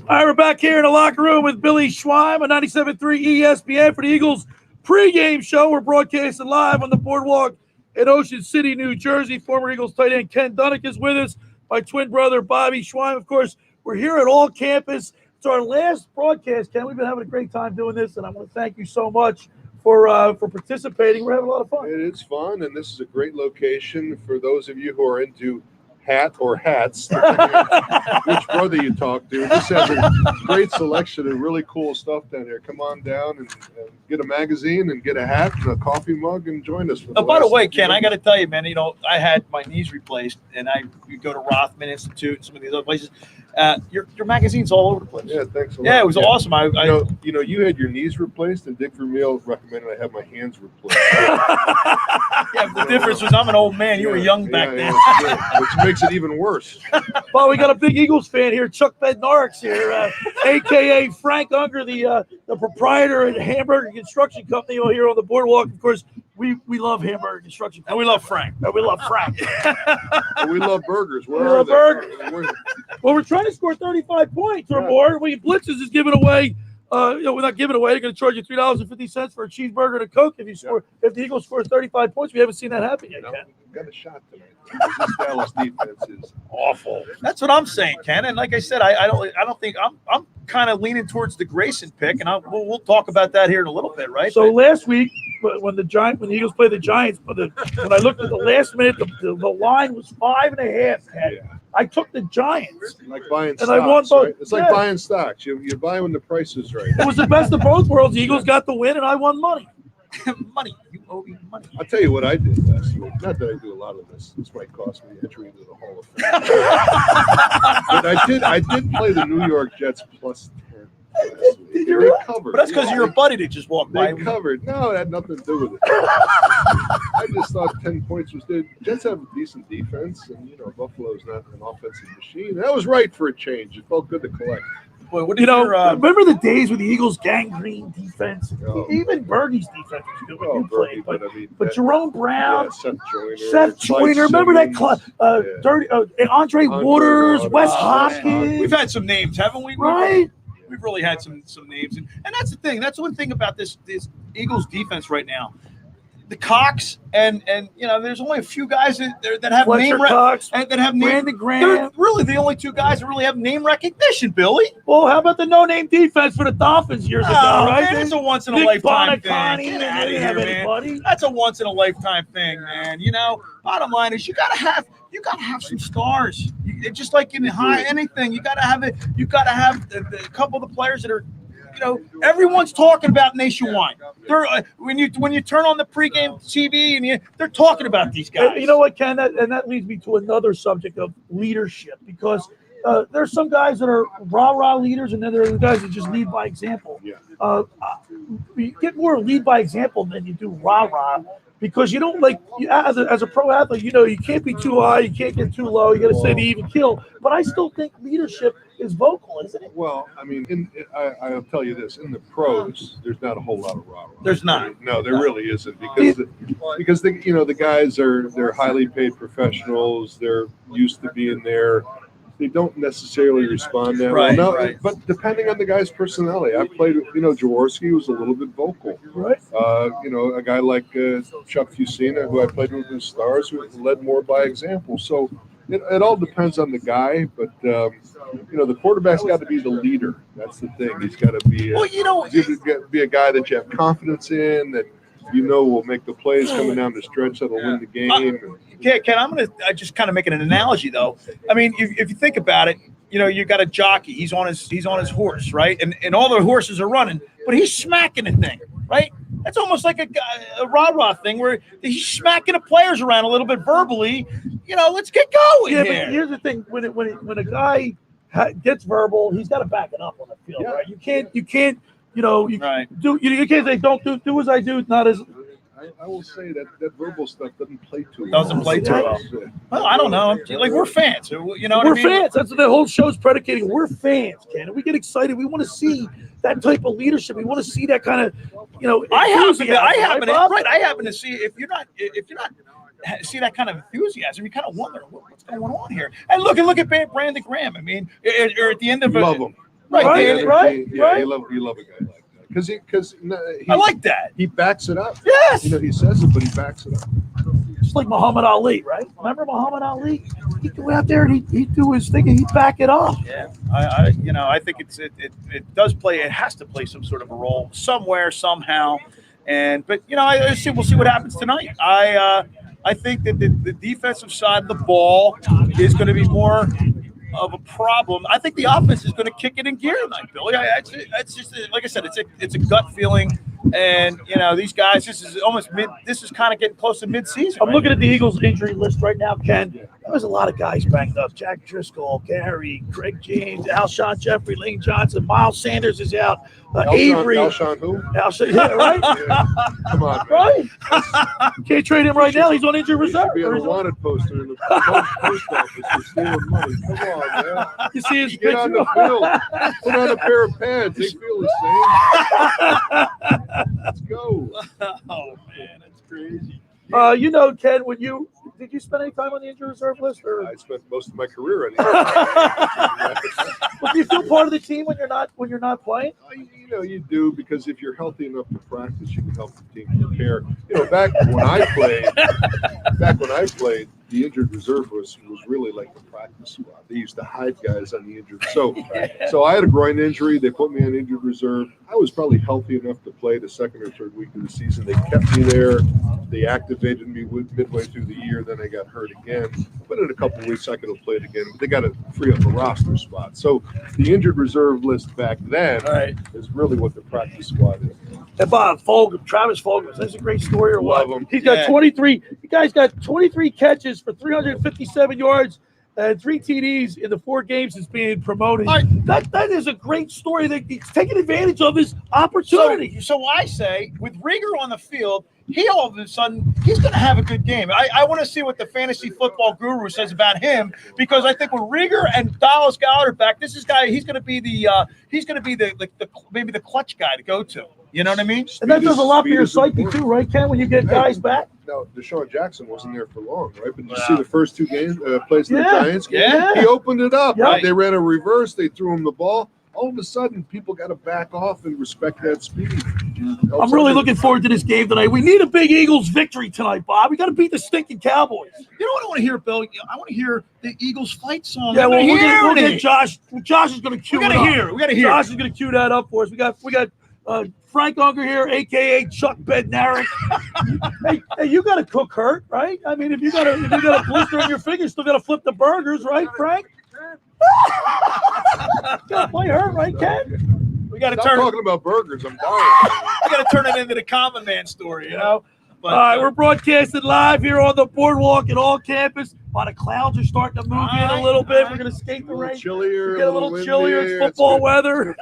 All right, we're back here in the locker room with Billy Schweim on 97.3 ESPN for the Eagles pregame show. We're broadcasting live on the boardwalk in Ocean City, New Jersey. Former Eagles tight end Ken Dunnick is with us. My twin brother Bobby Schweim. Of course, we're here at All Campus. It's our last broadcast, Ken. We've been having a great time doing this, and I want to thank you so much for participating. We're having a lot of fun. It is fun, and this is a great location for those of you who are into hat or hats. Which brother you talk to? This has a great selection of really cool stuff down here. Come on down and get a magazine and get a hat and a coffee mug and join us. For by the way, Ken, I got to tell you, man, I had my knees replaced, and you go to Rothman Institute and some of these other places. Your magazine's all over the place. Yeah, thanks a lot. Yeah, it was awesome. You had your knees replaced, and Dick Vermeil recommended I have my hands replaced. Yeah, the difference was I'm an old man. You were young back then. Which makes it even worse. Well, we got a big Eagles fan here, Chuck Bednarks here, a.k.a. Frank Unger, the proprietor at Hamburger Construction Company here on the boardwalk. Of course, we love Hamburger Construction Company. And we love Frank. And we love Frank. And we love burgers. We love burgers. Well, we're trying to score 35 points or more. Blitzes is giving away. We're not giving away. They're going to charge you $3.50 for a cheeseburger and a Coke if the Eagles score 35 points. We haven't seen that happen yet, Ken. We've got a shot tonight. This Dallas defense is awful. That's what I'm saying, Ken. And like I said, I don't think I'm kind of leaning towards the Grayson pick, and we'll talk about that here in a little bit, right? So last week, when the Eagles played the Giants, when I looked at the last minute, the line was 5.5. Ken. I took the Giants. Like buying and stocks, I won both. right? It's like buying stocks. You buy when the price is right. It was the best of both worlds. The Eagles got the win, and I won money. Money. You owe me money. I'll tell you what I did last week. Not that I do a lot of this. This might cost me entry into the Hall of Fame. But I did play the New York Jets plus 10. They covered. But that's because you're a buddy that just walked by. They covered. No, it had nothing to do with it. I just thought 10 points was good. Jets have a decent defense, and Buffalo's not an offensive machine. That was right for a change. It felt good to collect. Boy, what You is know, your, remember the days with the Eagles gangrene defense? Oh. Even Bernie's defense was good when you Bernie, played. but I mean, But Jerome Brown, Seth Joyner, Seth Joyner, remember that dirty Andre Waters, Wes Hopkins. We've had some names, haven't we? Right. We've really had some names, and that's the thing. That's one thing about this Eagles defense right now. The Cox and there's only a few guys that have Fletcher name Cox, and that have name. Brandon Graham. They're really the only two guys that really have name recognition, Billy. Well, how about the no-name defense for the Dolphins years ago, right? Man, it's a once in a Nick lifetime Bonacani, thing. Get they out of didn't here, have man. anybody. That's a once in a lifetime thing, man. Bottom line is you gotta have some stars. Just like in anything, you gotta have it. You gotta have a couple of the players that are. Everyone's talking about Nationwide. They're when you turn on the pregame TV and they're talking about these guys. You know what, Ken? That leads me to another subject of leadership, because there's some guys that are rah-rah leaders, and then there are the guys that just lead by example. Yeah. You get more lead by example than you do rah-rah, because you don't as a pro athlete, you can't be too high, you can't get too low, you got to stay the even kill. But I still think leadership is vocal, isn't it? Well, I mean, I'll tell you this: in the pros, there's not a whole lot of rah-rah. There's not. No, there really isn't, because the guys they're highly paid professionals. They're used to being there. They don't necessarily respond that well. No, right. But depending on the guy's personality, I played with, Jaworski was a little bit vocal. Right. A guy like Chuck Fusina, who I played with in Stars, who led more by example. So it all depends on the guy, but the quarterback's got to be the leader. That's the thing. He's got to be be a guy that you have confidence in, that will make the plays coming down the stretch that'll win the game. Ken, I'm going to just kind of make an analogy, though. I mean, if you think about it, you got a jockey. He's on his horse, right? And all the horses are running, but he's smacking the thing, right? That's almost like a rah-rah thing where he's smacking the players around a little bit verbally. Let's get going here. But here's the thing: when a guy gets verbal, he's got to back it up on the field, right? You can't you can't say don't do as I do, not as. I will say that verbal stuff doesn't play too well. Well, I don't know. Like, we're fans. We're fans. That's what the whole show's predicating. We're fans, Ken. And we get excited. We want to see that type of leadership. We want to see that kind of, I happen to see if you're not see that kind of enthusiasm, you kind of wonder what's going on here. And look at Brandon Graham. I mean, or at the end of love him. Right. Yeah, you love a guy like that. Because I like that. He backs it up. Yes. He says it, but he backs it up. Just like Muhammad Ali, right? Remember Muhammad Ali? He'd go out there and he'd do his thing and he'd back it up. Yeah. I think it does play. It has to play some sort of a role somewhere, somehow. But we'll see what happens tonight. I think that the defensive side of the ball is going to be more of a problem. I think the offense is going to kick it in gear tonight, Billy. It's just like I said, it's a gut feeling, and these guys. This is kind of getting close to mid-season. I'm looking at the Eagles injury list right now, Ken. There's a lot of guys banged up. Jack Driscoll, Gary, Craig James, Alshon Jeffrey, Lane Johnson, Miles Sanders is out. Avery. Alshon who? Alshon, yeah, right? Yeah. Come on, man. Right? Can't trade him right now. He's on injury reserve. He should be on a wanted poster in the post office for stealing money. Come on, man. You see his Get on the field. Put on a pair of pants. They feel the same. Let's go. Oh, man, that's crazy. Ken, did you spend any time on the injury reserve list? Or? I spent most of my career on it. But do you feel part of the team when you're not playing? You do, because if you're healthy enough to practice, you can help the team prepare. Back when I played, the injured reserve was really like the practice squad. They used to hide guys on the injured. So I had a groin injury. They put me on injured reserve. I was probably healthy enough to play the second or third week of the season. They kept me there. They activated me midway through the year. Then I got hurt again. But in a couple of weeks, I could have played again. They got to free up a roster spot. So the injured reserve list back then is really what the practice squad is. And Travis Fulgham, that's a great story. Love him. He's got 23. You guys got 23 catches for 357 yards and 3 TDs in the 4 games since being promoted. That is a great story that he's taking advantage of his opportunity. So I say, with Rieger on the field, he all of a sudden he's going to have a good game. I want to see what the fantasy football guru says about him, because I think when Rieger and Dallas Goddard are back, he's going to be the maybe the clutch guy to go to. You know what I mean? And that does a lot for your psyche too, right, Ken? When you get guys back. No, Deshaun Jackson wasn't there for long, right? But you see the first two games, plays in the Yeah. Giants game. Yeah. He opened it up. Yeah. They ran a reverse. They threw him the ball. All of a sudden, people got to back off and respect that speed. I'm really looking forward to this game tonight. We need a big Eagles victory tonight, Bob. We got to beat the stinking Cowboys. You know what I want to hear, Bill? I want to hear the Eagles fight song. Yeah, well, we'll hear get Josh. Josh is going to cue We it gotta up. hear. We gotta hear. Josh is going to cue that up for us. We got Frank Unger here, a.k.a. Chuck Bednarik. hey, you got to cook hurt, right? I mean, if you got a blister in your finger, you still got to flip the burgers, right, Frank? Got to play hurt, right, Ken? We got to Stop turn. talking about burgers. I'm dying. We got to turn it into the common man story, you know. But, All right, we're broadcasting live here on the boardwalk at all campus. While the clouds are starting to move in a little bit, we're going to skate the rain. Chillier, Get a little chillier. windier. It's football weather.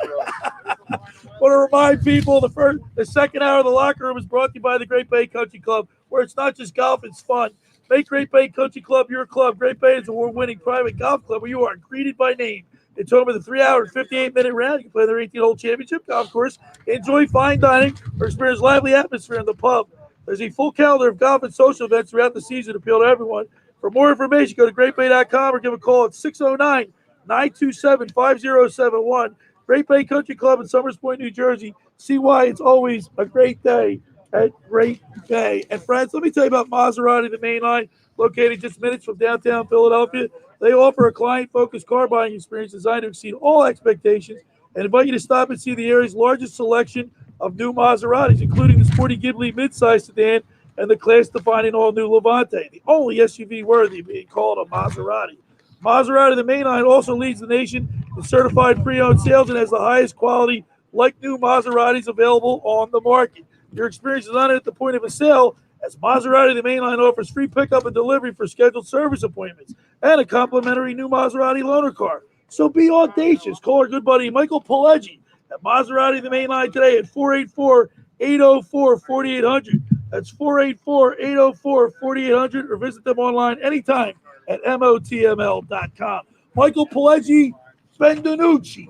Want to remind people the second hour of the locker room is brought to you by the Great Bay Country Club, where it's not just golf, it's fun. Make Great Bay Country Club your club. Great Bay is an award-winning private golf club where you are greeted by name. It's home with a 3-hour and 58-minute round. You can play their 18-hole championship golf course, enjoy fine dining, or experience lively atmosphere in the pub. There's a full calendar of golf and social events throughout the season to appeal to everyone. For more information, go to greatbay.com or give a call at 609-927-5071. Great Bay Country Club in Summers Point, New Jersey. See why it's always a great day at Great Bay. And friends, let me tell you about Maserati, the main line, located just minutes from downtown Philadelphia. They offer a client-focused car buying experience designed to exceed all expectations and invite you to stop and see the area's largest selection of new Maseratis, including the sporty Ghibli midsize sedan and the class-defining all-new Levante, the only SUV worthy of being called a Maserati. Maserati, the main line, also leads the nation in certified pre-owned sales and has the highest quality, like-new Maseratis available on the market. Your experience is not at the point of a sale, as Maserati, the main line, offers free pickup and delivery for scheduled service appointments and a complimentary new Maserati loaner car. So be audacious. Call our good buddy Michael Pileggi at Maserati, the main line, today at 484-804-4800. That's 484-804-4800, or visit them online anytime at motml.com. Michael Pileggi, Benvenucci.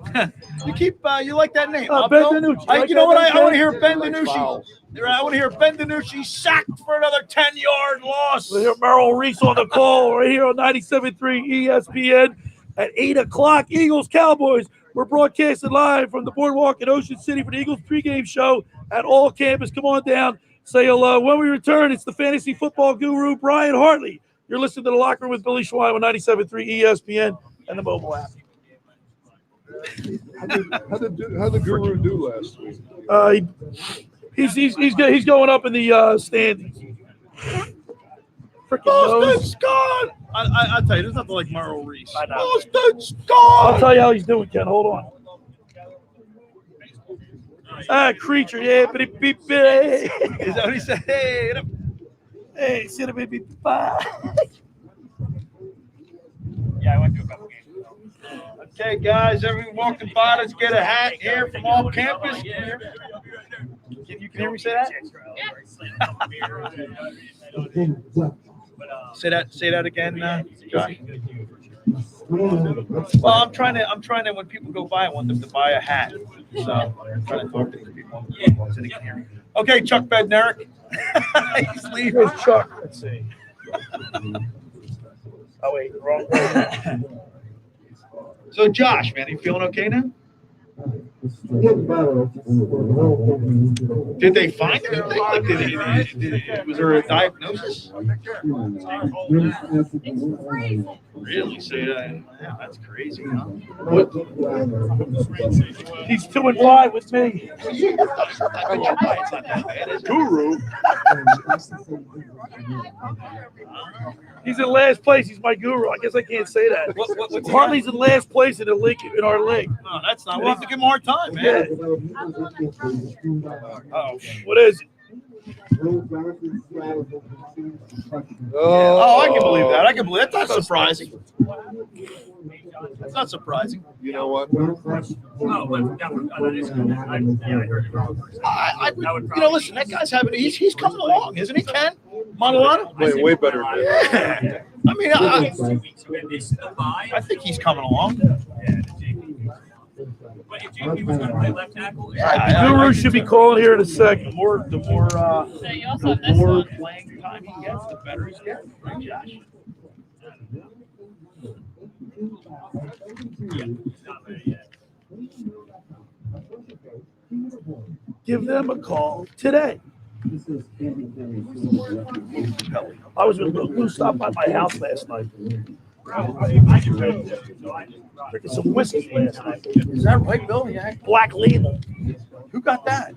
You like that name? Benvenucci. You know what? I want to hear Benvenucci. I want to hear Benvenucci sacked for another 10-yard loss. We'll hear Merrill Reese on the call right here on 97.3 ESPN at 8 o'clock. Eagles Cowboys. We're broadcasting live from the boardwalk in Ocean City for the Eagles pregame show at all campus. Come on down. Say hello. When we return, it's the fantasy football guru, Brian Hartley. You're listening to The Locker Room with Billy Schwein on 97.3 ESPN and the mobile app. How did Guru do last week? He's going up in the standings. Freaking nose. I'll tell you, there's nothing like Merrill Reese. I know. I'll tell you how he's doing, Ken. Hold on. Creature, yeah, but it beep. Is that what he said? Hey, see the baby. Bye. Yeah, I went to a couple games. Okay, guys, everyone walking by, let's get a hat here from all campus. You can hear me say that? Say that again, John. Well, I'm trying to. When people go by, I want them to buy a hat. So I'm trying to talk to these people so they can hear me. Okay, Chuck Bednarik. He's leaving. Here's Chuck. Let's see. Oh wait, wrong. So Josh, man, you feeling okay now? Did they find anything? Like, was there a diagnosis? Really? So yeah, that's crazy, huh? He's 2-5 with me. It's not that bad, is it? Guru. He's in last place. He's my guru. I guess I can't say that. What's he Hartley's in last place in the league, in our league. No, that's not. We'll have to give him a hard time, man. Yeah. Oh, what is it? Oh, I can believe that. I can believe that's not surprising. That's not surprising. You know what? Listen, that guy's having. He's coming along, isn't he, Ken? Montalano? Way better. Yeah. I mean, I think he's coming along. But if JP was going to play left tackle, Guru should be calling here in a second. The more playing time he gets, the better he's getting. Right, Josh? Give them a call today. I was with Lou stopped by my house last night. Drinking some whiskey last night. Is that right, Bill? Yeah. Black Label. Who got that?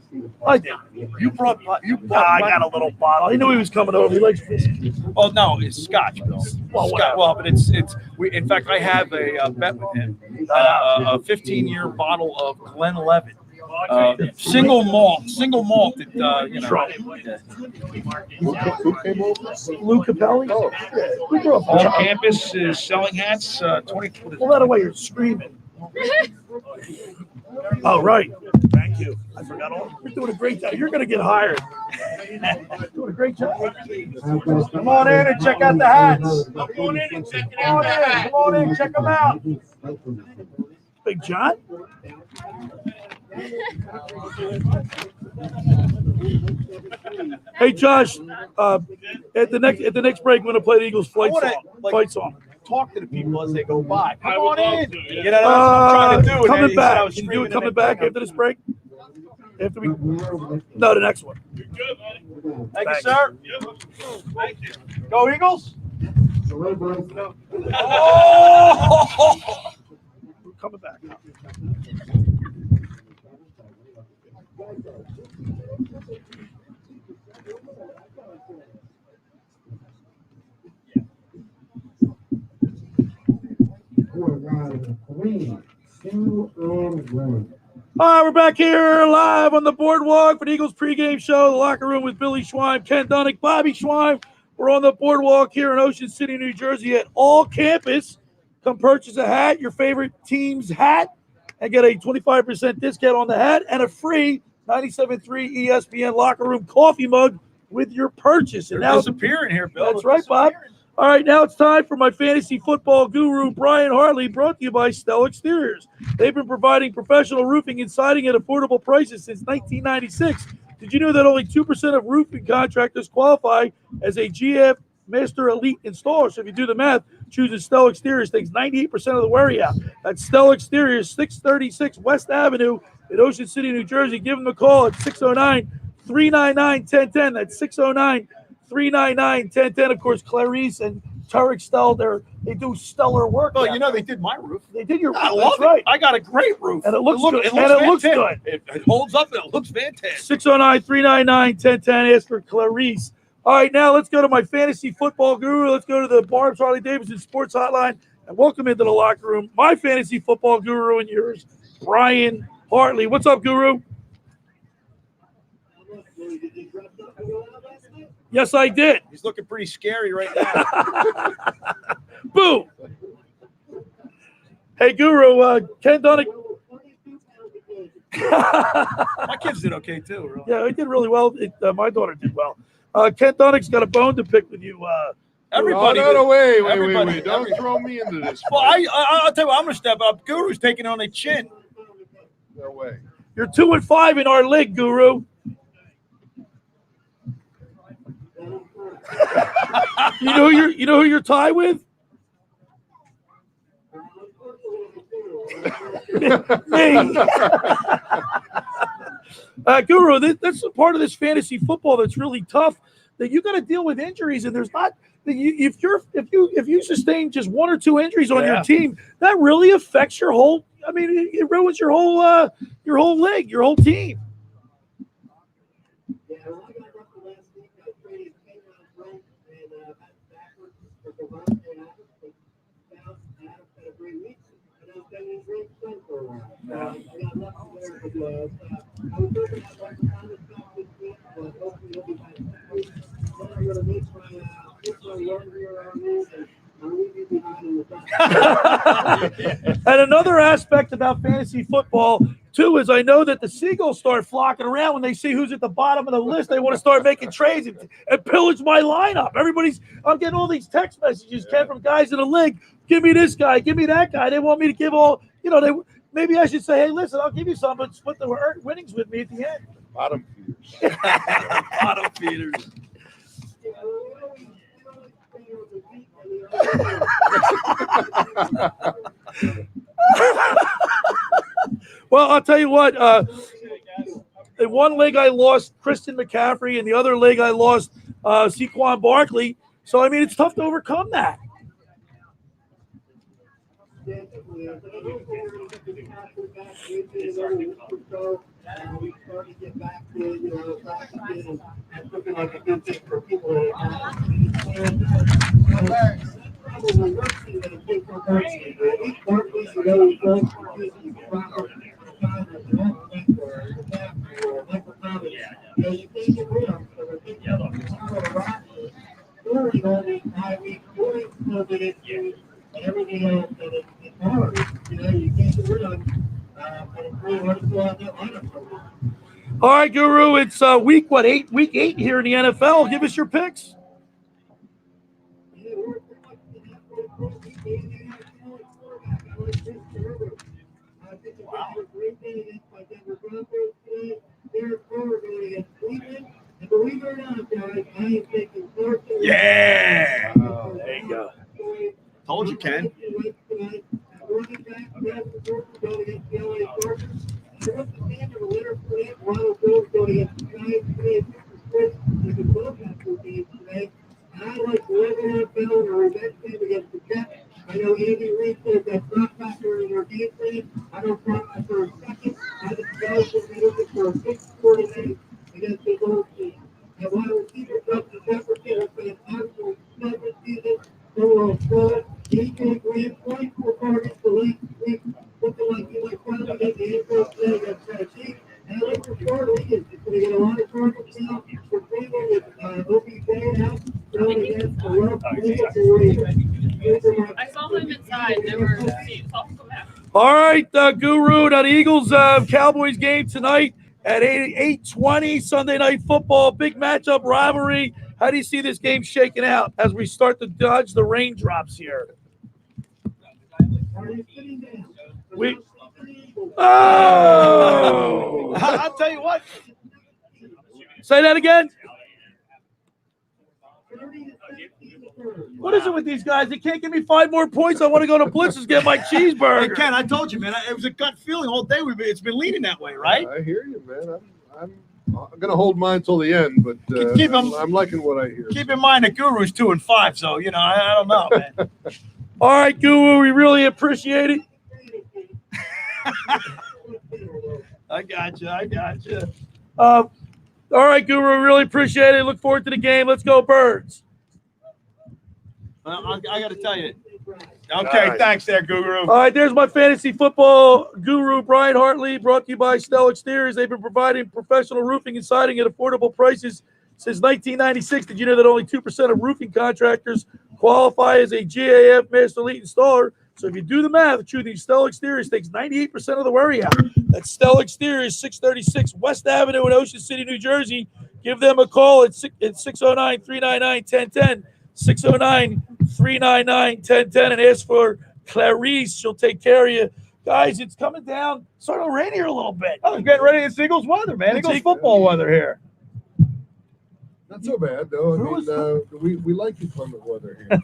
I did. You brought. I got a little bottle. He knew he was coming over. He likes whiskey. Oh no, it's Scotch, Bill. Well, but it's. In fact, I have a bet with him. A 15-year bottle of Glenlivet. Single malt. Who came over? Lou Capelli. Oh, We grew up On on campus is selling hats. 20. Pull that away. You're screaming. Oh, right. Thank you. I forgot all. You're doing a great job. You're going to get hired. Doing a great job. Come on in and check out the hats. I'm going in and checking Come out on the in. hat. Come on in. Check them out. Big John. Hey Josh, at the next break, we're gonna play the Eagles fight song. Talk to the people as they go by. Come I would on love in. to, yeah. You know, that's what I'm trying to do. And Coming then he said I back. was Can you do it screaming coming and back then- after this break? After we? No, the next one. You're good, buddy. Thank you, Thanks. sir. Thank you. Go Eagles. Oh! Coming back. All right, we're back here live on the boardwalk for the Eagles pregame show. The locker room with Billy Schweim, Ken Dunnick, Bobby Schweim. We're on the boardwalk here in Ocean City, New Jersey at all campus. Come purchase a hat, your favorite team's hat, and get a 25% discount on the hat and a free 97.3 ESPN locker room coffee mug with your purchase. And They're now, disappearing here, Bill. that's right, Bob. All right, now it's time for my fantasy football guru, Brian Hartley, brought to you by Stella Exteriors. They've been providing professional roofing and siding at affordable prices since 1996. Did you know that only 2% of roofing contractors qualify as a GF Master Elite installer? So if you do the math, choosing Stella Exteriors takes 98% of the worry out. That's Stella Exteriors, 636 West Avenue in Ocean City, New Jersey. Give them a call at 609-399-1010. That's 609-399-1010. Of course, Clarice and Tarek Stell, they do stellar work. Well, down you know there. they did my roof. They did your roof. I love That's it. right. I got a great roof. And it looks good. It Looks fantastic. good. It holds up and it looks fantastic. 609-399-1010. Ask for Clarice. All right, now let's go to my fantasy football guru. Let's go to the Barb's Harley Davidson Sports Hotline and welcome into the locker room my fantasy football guru and yours, Brian Hartley. What's up, guru? Yes, I did. He's looking pretty scary right now. Boom. Hey, guru, Ken Dunnick. My kids did okay too. Really. Yeah, he did really well. My daughter did well. Ken Dunnick's got a bone to pick with you. Everybody. Wait. everybody- Don't throw me into this. Well, I'll tell you what, I'm going to step up. Guru's taking on a chin. No way. You're 2-5 in our league, guru. You know who you're tied with? Me. Guru, that's a part of this fantasy football that's really tough. That you got to deal with injuries, and there's not. If you sustain just one or two injuries on your team, that really affects your whole. I mean, it ruins your whole league, your whole team. And another aspect about fantasy football, too, is I know that the Seagulls start flocking around when they see who's at the bottom of the list. They want to start making trades and pillage my lineup. I'm getting all these text messages, Ken, from guys in the league. Give me this guy, give me that guy. They want me to give all, maybe I should say, hey, listen, I'll give you some, but split the winnings with me at the end. Bottom feeders. Bottom feeders. Well, I'll tell you what. In one league, I lost Christian McCaffrey. In the other league, I lost Saquon Barkley. So, I mean, it's tough to overcome that. Everything else it's hard. You can't get rid of All right, Guru, it's week 8 here in the NFL. Give us your picks. Yeah. There you go. Told you, Ken. I know Andy Reid said that's not factoring in our game plan. I don't promise for a second. I think the guys will be looking for a 6-48 against the gold team. And wide receiver Justin Jefferson has been an absolute stud season. So DJ Graham, 24 targets the last week, looking like he might finally get the intro play against Tennessee. And I look for Florida Eagles. He's going to get a lot of targets now. For Cleveland with OBJ out, going against the rough Raiders. I saw them inside. They were awesome. All right, Guru. Now the Eagles Cowboys game tonight at 8:20 Sunday Night Football. Big matchup rivalry. How do you see this game shaking out as we start to dodge the raindrops here? Oh! I'll tell you what. Say that again. What is it with these guys? They can't give me 5 more points. I want to go to Blitz's, get my cheeseburger. Hey, Ken, I told you, man. It was a gut feeling all day. It's been leaning that way, right? I hear you, man. I'm going to hold mine till the end, but I'm liking what I hear. Keep in mind that Guru's 2-5, so, I don't know, man. All right, Guru, we really appreciate it. I got you. All right, Guru, really appreciate it. Look forward to the game. Let's go, Birds. I got to tell you. Okay, thanks there, Guru. All right, there's my fantasy football guru, Brian Hartley, brought to you by Stell Exteriors. They've been providing professional roofing and siding at affordable prices since 1996. Did you know that only 2% of roofing contractors qualify as a GAF Master Elite installer? So if you do the math, choosing Stell Exteriors takes 98% of the worry out. That's Stell Exteriors, 636 West Avenue in Ocean City, New Jersey. Give them a call at 609-399-1010. 609-399-1010 and ask for Clarice. She'll take care of you. Guys, it's coming down. Starting to rain here a little bit. I'm getting ready. It's Eagles weather, man. Eagles football weather here. Not so bad, though. I mean, we like the climate weather here.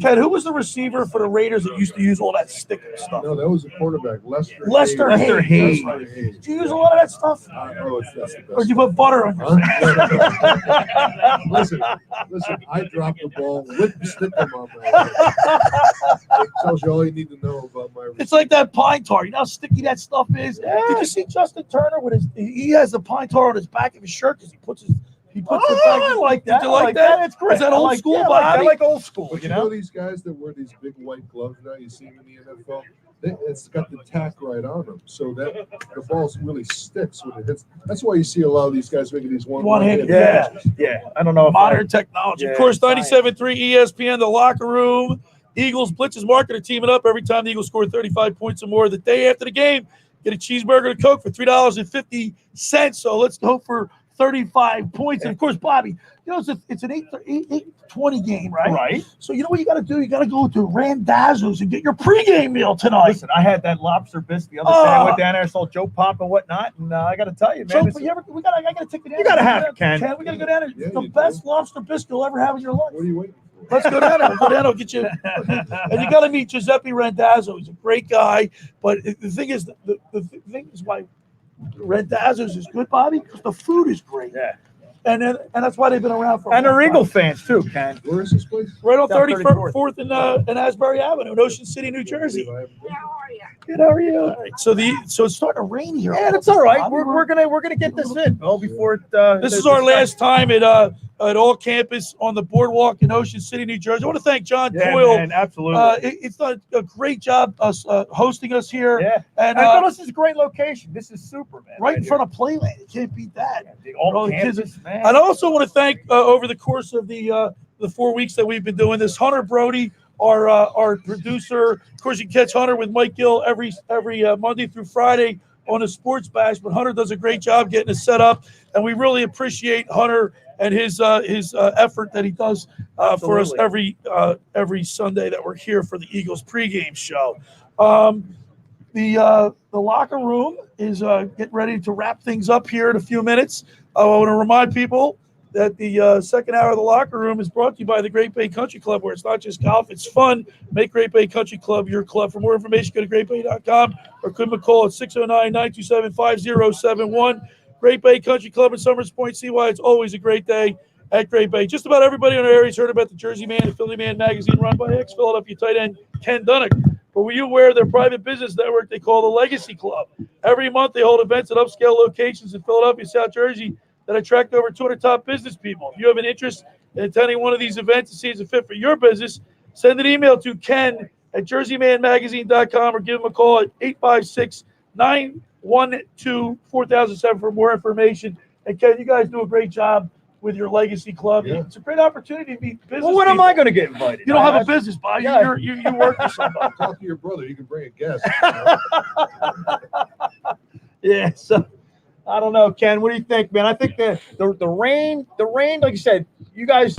Ken, who was the receiver for the Raiders that used to use all that sticker stuff? No, that was a quarterback, Lester Hayes. Did you use a lot of that stuff? That's the best. Or did you put butter on your Listen, I dropped the ball with the sticker on my head. It tells you all you need to know about my It's like that pine tar. You know how sticky that stuff is? Yeah. Did you see Justin Turner with he has the pine tar on his back of his shirt because he puts it back. I like that. Did you like that? It's great. Is that old school, Bobby? I like old school. But you know these guys that wear these big white gloves now, you see them in the NFL? It's got the tack right on them, so that the ball really sticks when it hits. That's why you see a lot of these guys making these one-handed catches. Yeah. I don't know. Modern technology. Of course, 97.3 ESPN, The Locker Room. Eagles Blitzes Market are teaming up every time the Eagles score 35 points or more. The day after the game, get a cheeseburger and Coke for $3.50. So let's go for 35 points. And of course, Bobby, it's an 8:20 game, right? Right. So you know what you got to do? You got to go to Randazzo's and get your pregame meal tonight. Listen, I had that lobster bisque the other day. I went down there, I saw Joe Pop and whatnot, and I got to tell you, man. So I got to take you down. You got to have it, Ken. We got to go down there. It's the best lobster bisque you'll ever have in your life. What are you waiting for? Let's go down there. We'll go down there. We'll get you. And you got to meet Giuseppe Randazzo. He's a great guy. But the thing is, the thing is why Randazzo's is good, Bobby, because the food is great. Yeah. And that's why they've been around for a And long they're Eagle time. fans, too, Ken. Where is this place? Right on Down 34th and Asbury Avenue in Ocean City, New Jersey. How are you? Good, how are you? All right. So it's starting to rain here. Yeah, that's all right. We're gonna get this in. Well, before it, This is our last time at all campus on the boardwalk in Ocean City, New Jersey. I want to thank John Coyle. Man, absolutely. It's done a great job hosting us here. Yeah. And And this is a great location. This is super, man. right in front of Playland. You can't beat that. All the kids. campus, man. And I also want to thank over the course of the 4 weeks that we've been doing this, Hunter Brody, our producer. Of course, you can catch Hunter with Mike Gill every Monday through Friday on a Sports Bash. But Hunter does a great job getting us set up, and we really appreciate Hunter and his effort that he does for us every Sunday that we're here for the Eagles pregame show. The locker room is getting ready to wrap things up here in a few minutes. I want to remind people that the second hour of the locker room is brought to you by the Great Bay Country Club, where it's not just golf, it's fun. Make Great Bay Country Club your club. For more information, go to greatbay.com or give them a call at 609-927-5071. Great Bay Country Club in Summers Point. See why it's always a great day at Great Bay. Just about everybody in our area has heard about the Jersey Man and Philly Man magazine run by ex-Philadelphia tight end Ken Dunnick. But were you aware of their private business network they call the Legacy Club? Every month they hold events at upscale locations in Philadelphia, South Jersey that attract over 200 top business people. If you have an interest in attending one of these events to see if it's a fit for your business, send an email to ken@jerseymanmagazine.com or give him a call at 856-912-4007 for more information. And Ken, you guys do a great job with your Legacy Club. Yeah. It's a great opportunity to meet business Well, when am people. I going to get invited? You don't have a business, Bob. Yeah. You work for somebody. Talk to your brother. You can bring a guest. Yeah, so I don't know, Ken. What do you think, man? I think the rain, like you said, you guys